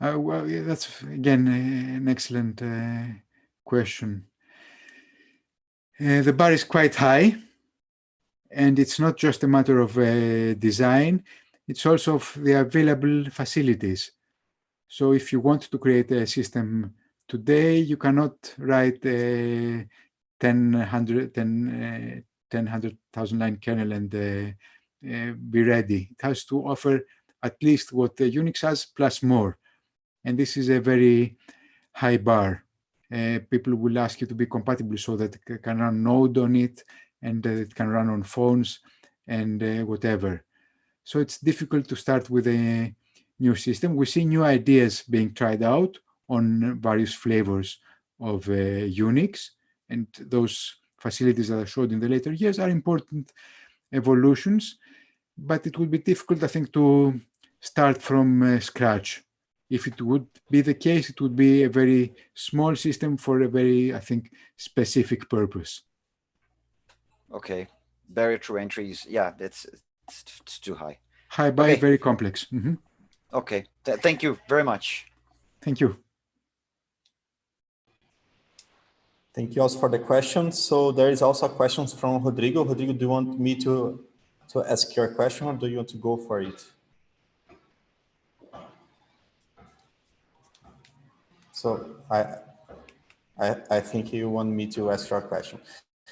Well, yeah, that's again an excellent question. The bar is quite high, and it's not just a matter of design, it's also of the available facilities. So if you want to create a system today, you cannot write a 10,000 line kernel and be ready. It has to offer at least what Unix has plus more. And this is a very high bar. People will ask you to be compatible so that it can run Node on it, and it can run on phones and whatever. So it's difficult to start with a new system. We see new ideas being tried out on various flavors of Unix, and those facilities that I showed in the later years are important evolutions, but it would be difficult, I think, to start from scratch. If it would be the case, it would be a very small system for a very, I think, specific purpose. Okay, barrier to entries, yeah, it's too high. High bar, okay. Very complex. Okay, thank you very much. Thank you. Thank you also for the question. So there is also a question from Rodrigo. Rodrigo, do you want me to to ask your question, or do you want to go for it? So I think you want me to ask your question.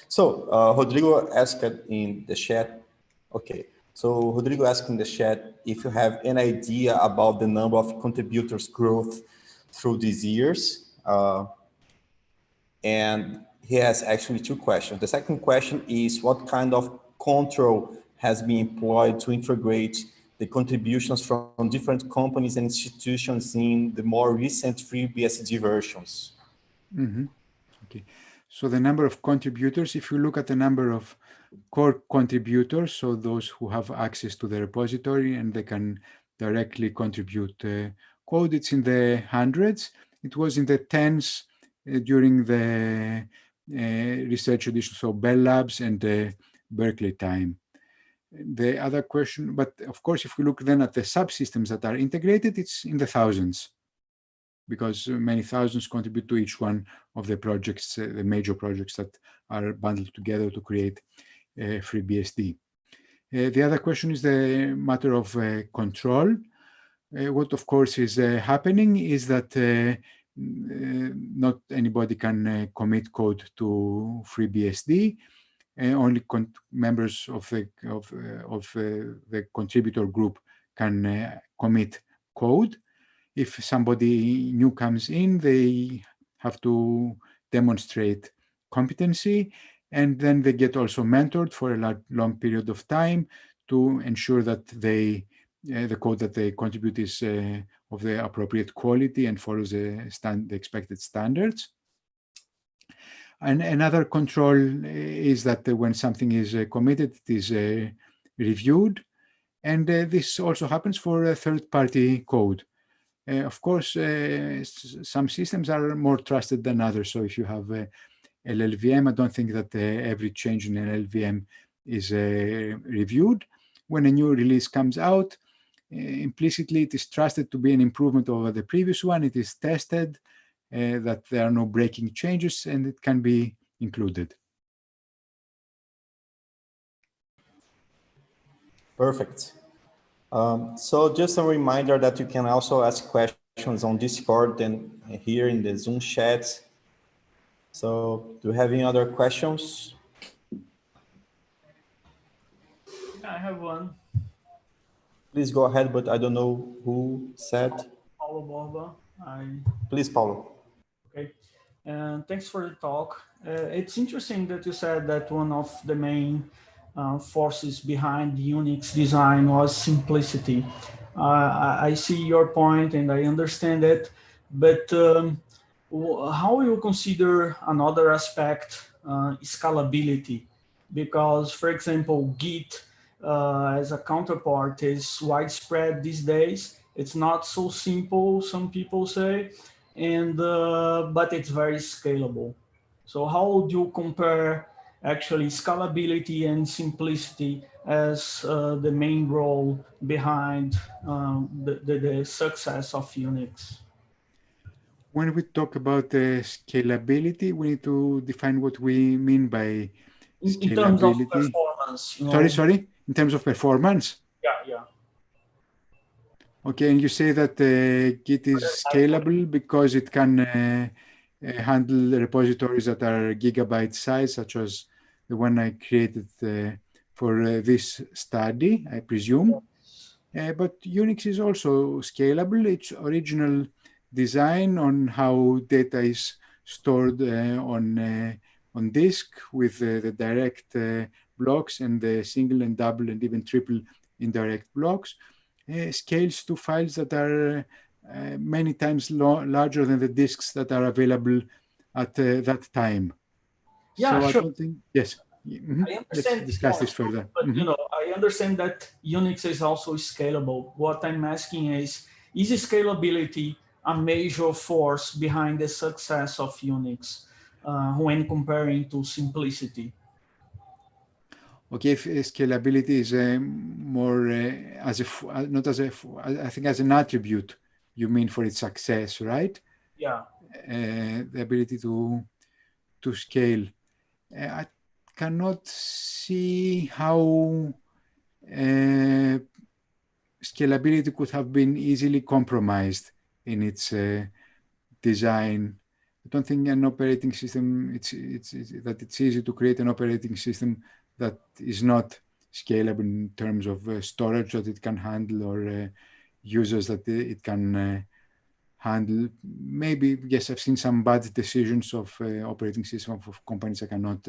So Rodrigo asked in the chat. Okay. So Rodrigo asked in the chat if you have an idea about the number of contributors growth through these years. And he has actually two questions. The second question is what kind of control has been employed to integrate the contributions from different companies and institutions in the more recent FreeBSD versions? Mm-hmm. Okay. So the number of contributors, if you look at the number of core contributors, so those who have access to the repository and they can directly contribute code, it's in the hundreds. It was in the tens during the research edition, so Bell Labs and Berkeley time. The other question, but of course, if we look then at the subsystems that are integrated, it's in the thousands, because many thousands contribute to each one of the projects, the major projects that are bundled together to create FreeBSD. The other question is the matter of control. What of course is happening is that not anybody can commit code to FreeBSD. Only members of the contributor group can commit code. If somebody new comes in, they have to demonstrate competency, and then they get also mentored for a long period of time to ensure that the code that they contribute is of the appropriate quality and follows the expected standards. And another control is that when something is committed, it is reviewed. And this also happens for third-party code. Of course, some systems are more trusted than others. So if you have LLVM, I don't think that every change in an LLVM is reviewed. When a new release comes out, implicitly it is trusted to be an improvement over the previous one. It is tested that there are no breaking changes, and it can be included. Perfect. So just a reminder that you can also ask questions on Discord and here in the Zoom chat. So do you have any other questions? I have one. Please go ahead, but I don't know who said. Paulo Borba. Please, Paulo. Okay. And thanks for the talk. It's interesting that you said that one of the main forces behind Unix design was simplicity. I see your point and I understand it, but how you consider another aspect, scalability? Because, for example, Git as a counterpart is widespread these days. It's not so simple, some people say, and but it's very scalable. So how would you compare actually scalability and simplicity as the main role behind the success of Unix? When we talk about scalability, we need to define what we mean by scalability. In terms of performance. You know? Sorry? In terms of performance? Yeah. Okay, and you say that Git is scalable because it can handle repositories that are gigabyte size, such as the one I created for this study, I presume. But Unix is also scalable. Its original design on how data is stored on disk with the direct blocks and the single and double and even triple indirect blocks scales to files that are many times larger than the disks that are available at that time. Yeah, so sure. I don't think, yes. Mm-hmm. I understand. Let's discuss this further. But I understand that Unix is also scalable. What I'm asking is scalability a major force behind the success of Unix when comparing to simplicity? Okay, if scalability is more as a, not as a, I think as an attribute, you mean for its success, right? Yeah. The ability to scale. I cannot see how scalability could have been easily compromised in its design. I don't think an operating system, it's easy to create an operating system that is not scalable in terms of storage that it can handle, or users that it can handle. Maybe, yes, I've seen some bad decisions of operating systems of companies I cannot,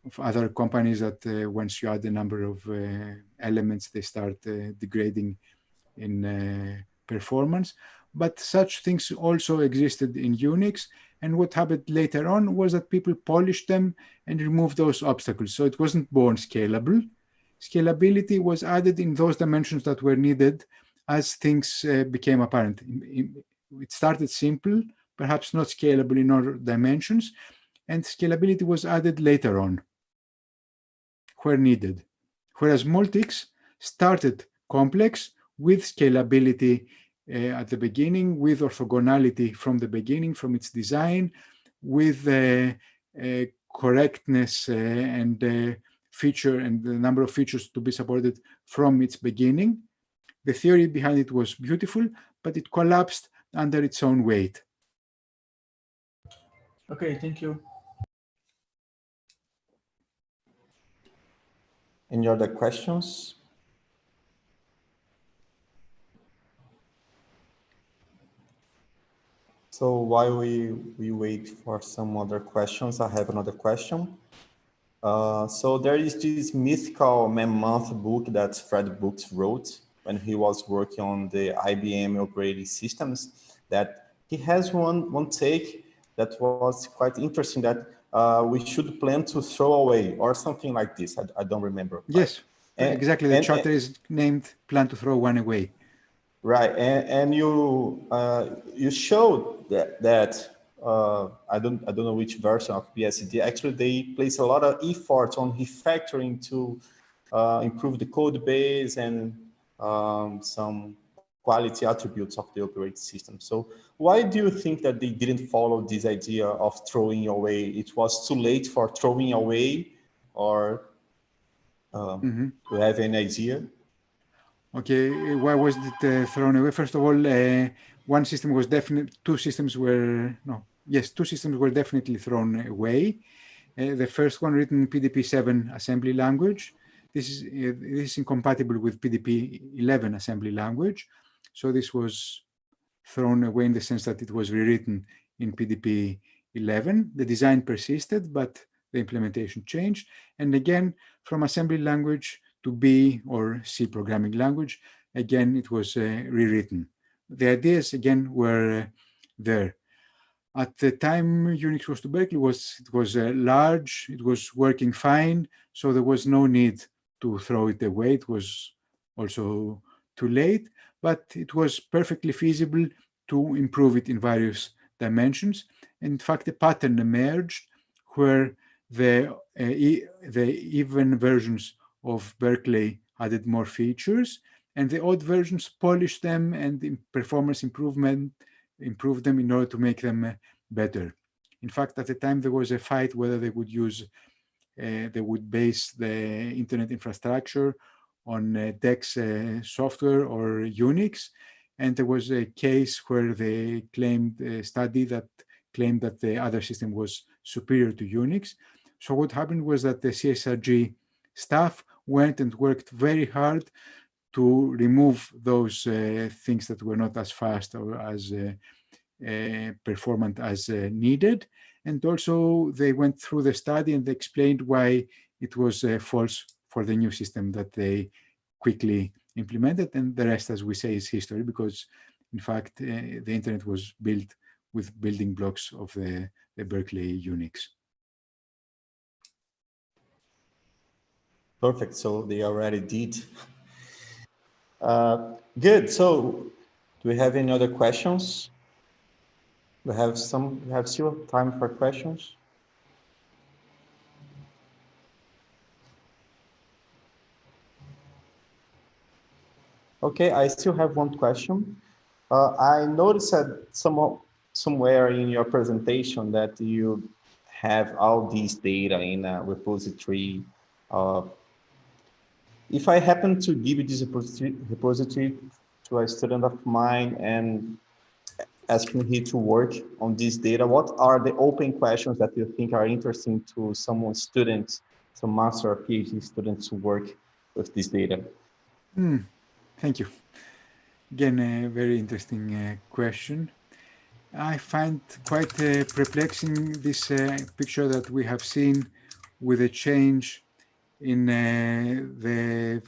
of other companies that once you add a number of elements, they start degrading in performance. But such things also existed in Unix. And what happened later on was that people polished them and removed those obstacles. So it wasn't born scalable. Scalability was added in those dimensions that were needed as things became apparent. It started simple, perhaps not scalable in all dimensions, and scalability was added later on, where needed. Whereas Multics started complex with scalability at the beginning, with orthogonality from the beginning, from its design, with correctness and feature and the number of features to be supported from its beginning. The theory behind it was beautiful, but it collapsed under its own weight. Okay, thank you. Any other questions? So while we wait for some other questions, I have another question. So there is this mythical mammoth book that Fred Brooks wrote when he was working on the IBM operating systems, that he has one take that was quite interesting, that we should plan to throw away or something like this. I don't remember. Yes, exactly. The chapter is named "Plan to Throw One Away." Right, and you showed that I don't know which version of BSD. Actually, they place a lot of effort on refactoring to improve the code base and some quality attributes of the operating system. So why do you think that they didn't follow this idea of throwing away? It was too late for throwing away, or do you have any idea? Okay, why was it thrown away? First of all, one system was definitely, two systems were definitely thrown away. The first one written in PDP-7 assembly language. This is incompatible with PDP-11 assembly language. So this was thrown away in the sense that it was rewritten in PDP-11. The design persisted, but the implementation changed. And again, from assembly language to B or C programming language, again, it was rewritten. The ideas, again, were there. At the time Unix was to Berkeley, it was large, it was working fine, so there was no need to throw it away. It was also too late, but it was perfectly feasible to improve it in various dimensions. In fact, a pattern emerged where the even versions of Berkeley added more features, and the odd versions polished them, and the performance improved them in order to make them better. In fact, at the time there was a fight whether they would base the internet infrastructure on DEX software or Unix, and there was a case where they claimed a study that claimed that the other system was superior to Unix. So what happened was that the CSRG staff went and worked very hard to remove those things that were not as fast or as performant as needed. And also they went through the study and they explained why it was false for the new system that they quickly implemented. And the rest, as we say, is history, because in fact, the internet was built with building blocks of the Berkeley Unix. Perfect, so they already did. Good, so do we have any other questions? We have still time for questions. Okay, I still have one question. I noticed that somewhere in your presentation that you have all these data in a repository if I happen to give this repository to a student of mine and asking him to work on this data, what are the open questions that you think are interesting to some students, some master or PhD students to work with this data? Thank you. Again, a very interesting question. I find quite perplexing this picture that we have seen with a change in the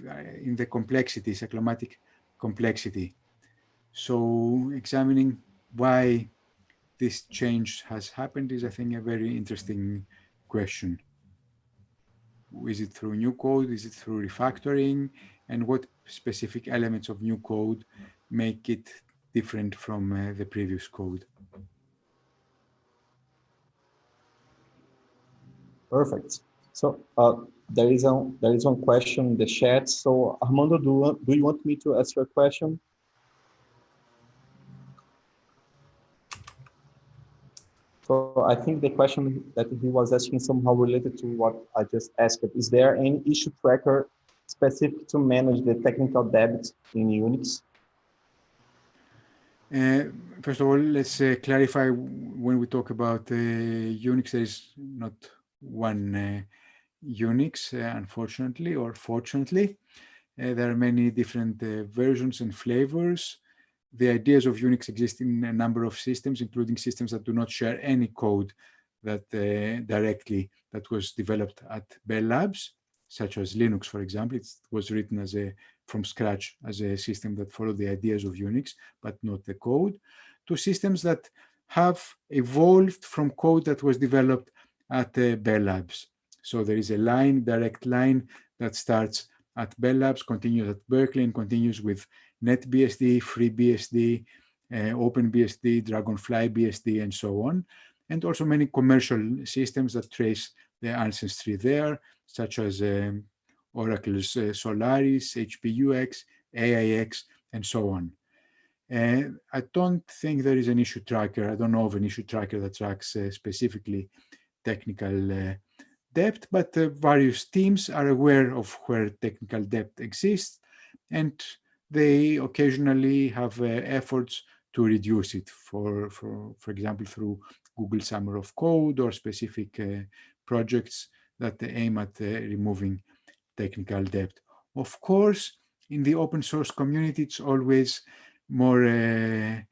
complexity, cyclomatic complexity. So examining why this change has happened is, I think, a very interesting question. Is it through new code? Is it through refactoring? And what specific elements of new code make it different from the previous code? Perfect. So there is one question in the chat. So Armando, do you want me to ask your question? So I think the question that he was asking somehow related to what I just asked. Is there any issue tracker specific to manage the technical debt in Unix? First of all, let's clarify, when we talk about Unix, there is not one Unix, unfortunately, or fortunately. There are many different versions and flavors. The ideas of Unix exist in a number of systems, including systems that do not share any code that directly that was developed at Bell Labs, such as Linux, for example. It was written from scratch as a system that followed the ideas of Unix, but not the code, to systems that have evolved from code that was developed at Bell Labs. So there is a direct line that starts at Bell Labs, continues at Berkeley, and continues with NetBSD, FreeBSD, OpenBSD, Dragonfly BSD, and so on. And also many commercial systems that trace the ancestry there, such as Oracle's Solaris, HPUX, AIX, and so on. I don't think there is an issue tracker. I don't know of an issue tracker that tracks specifically technical debt, but various teams are aware of where technical debt exists, and they occasionally have efforts to reduce it, for example, through Google Summer of Code or specific projects that aim at removing technical debt. Of course, in the open source community, it's always more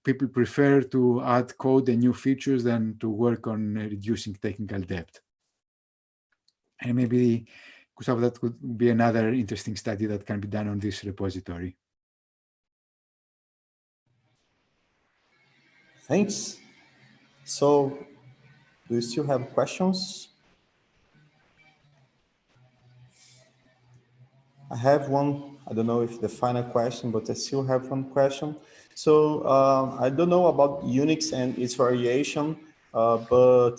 people prefer to add code and new features than to work on reducing technical debt. And maybe, Gustavo, that would be another interesting study that can be done on this repository. Thanks. So, do you still have questions? I have one. I don't know if the final question, but I still have one question. So I don't know about Unix and its variation, but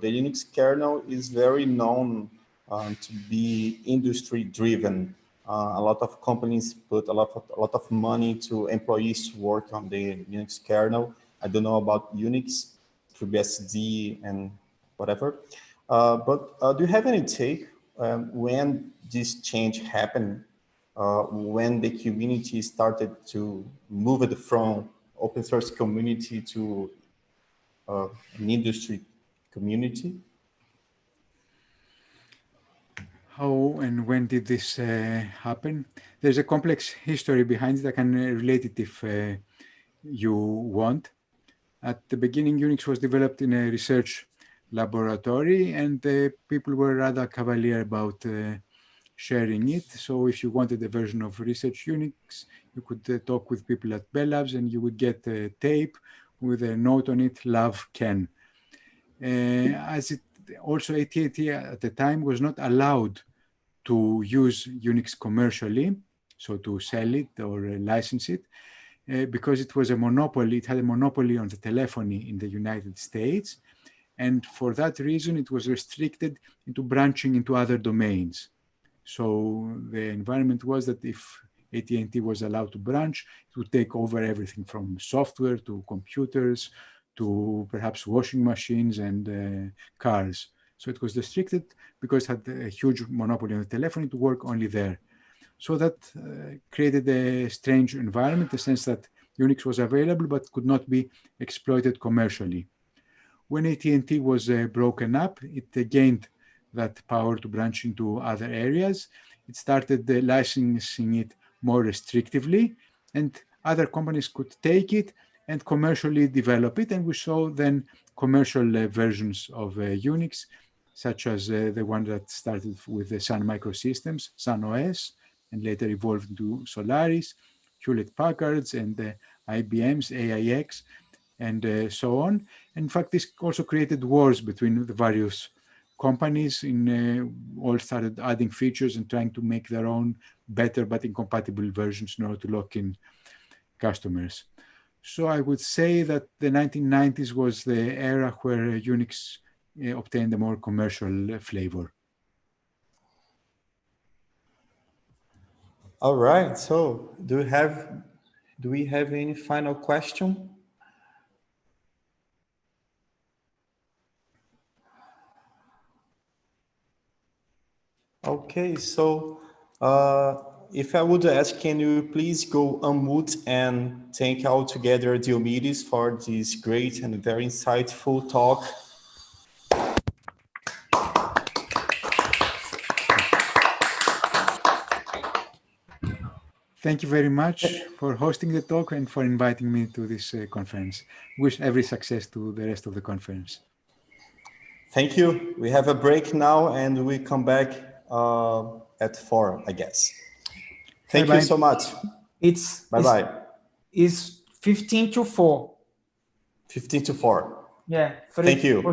the Unix kernel is very known to be industry driven. A lot of companies put a lot of money to employees to work on the Unix kernel. I don't know about Unix, FreeBSD, and whatever. But do you have any take when this change happened, when the community started to move it from open source community to an industry community? How and when did this happen? There's a complex history behind it. I can relate it if you want. At the beginning, Unix was developed in a research laboratory, and people were rather cavalier about sharing it. So if you wanted a version of research Unix, you could talk with people at Bell Labs, and you would get a tape with a note on it, "Love Ken." As it also, AT&T at the time was not allowed to use Unix commercially, so to sell it or license it, because it was a monopoly. It had a monopoly on the telephony in the United States. And for that reason, it was restricted into branching into other domains. So the environment was that if AT&T was allowed to branch, it would take over everything from software to computers to perhaps washing machines and cars. So it was restricted because it had a huge monopoly on the telephony to work only there. So that created a strange environment, in the sense that Unix was available but could not be exploited commercially. When AT&T was broken up, it gained that power to branch into other areas. It started licensing it more restrictively, and other companies could take it and commercially develop it. And we saw then commercial versions of Unix, such as the one that started with the Sun Microsystems, Sun OS, and later evolved into Solaris, Hewlett-Packard's, and IBM's AIX, and so on. And in fact, this also created wars between the various companies. All started adding features and trying to make their own better but incompatible versions in order to lock in customers. So I would say that the 1990s was the era where Unix obtained a more commercial flavor. All right. So do we have any final question? Okay, so if I would ask, can you please go unmute and thank all together Diomidis for this great and very insightful talk. Thank you very much for hosting the talk and for inviting me to this conference. Wish every success to the rest of the conference. Thank you. We have a break now and we come back at 4, I guess. Thank you so much. Bye-bye. It's 15 to 4. 15 to 4. Yeah. Thank you.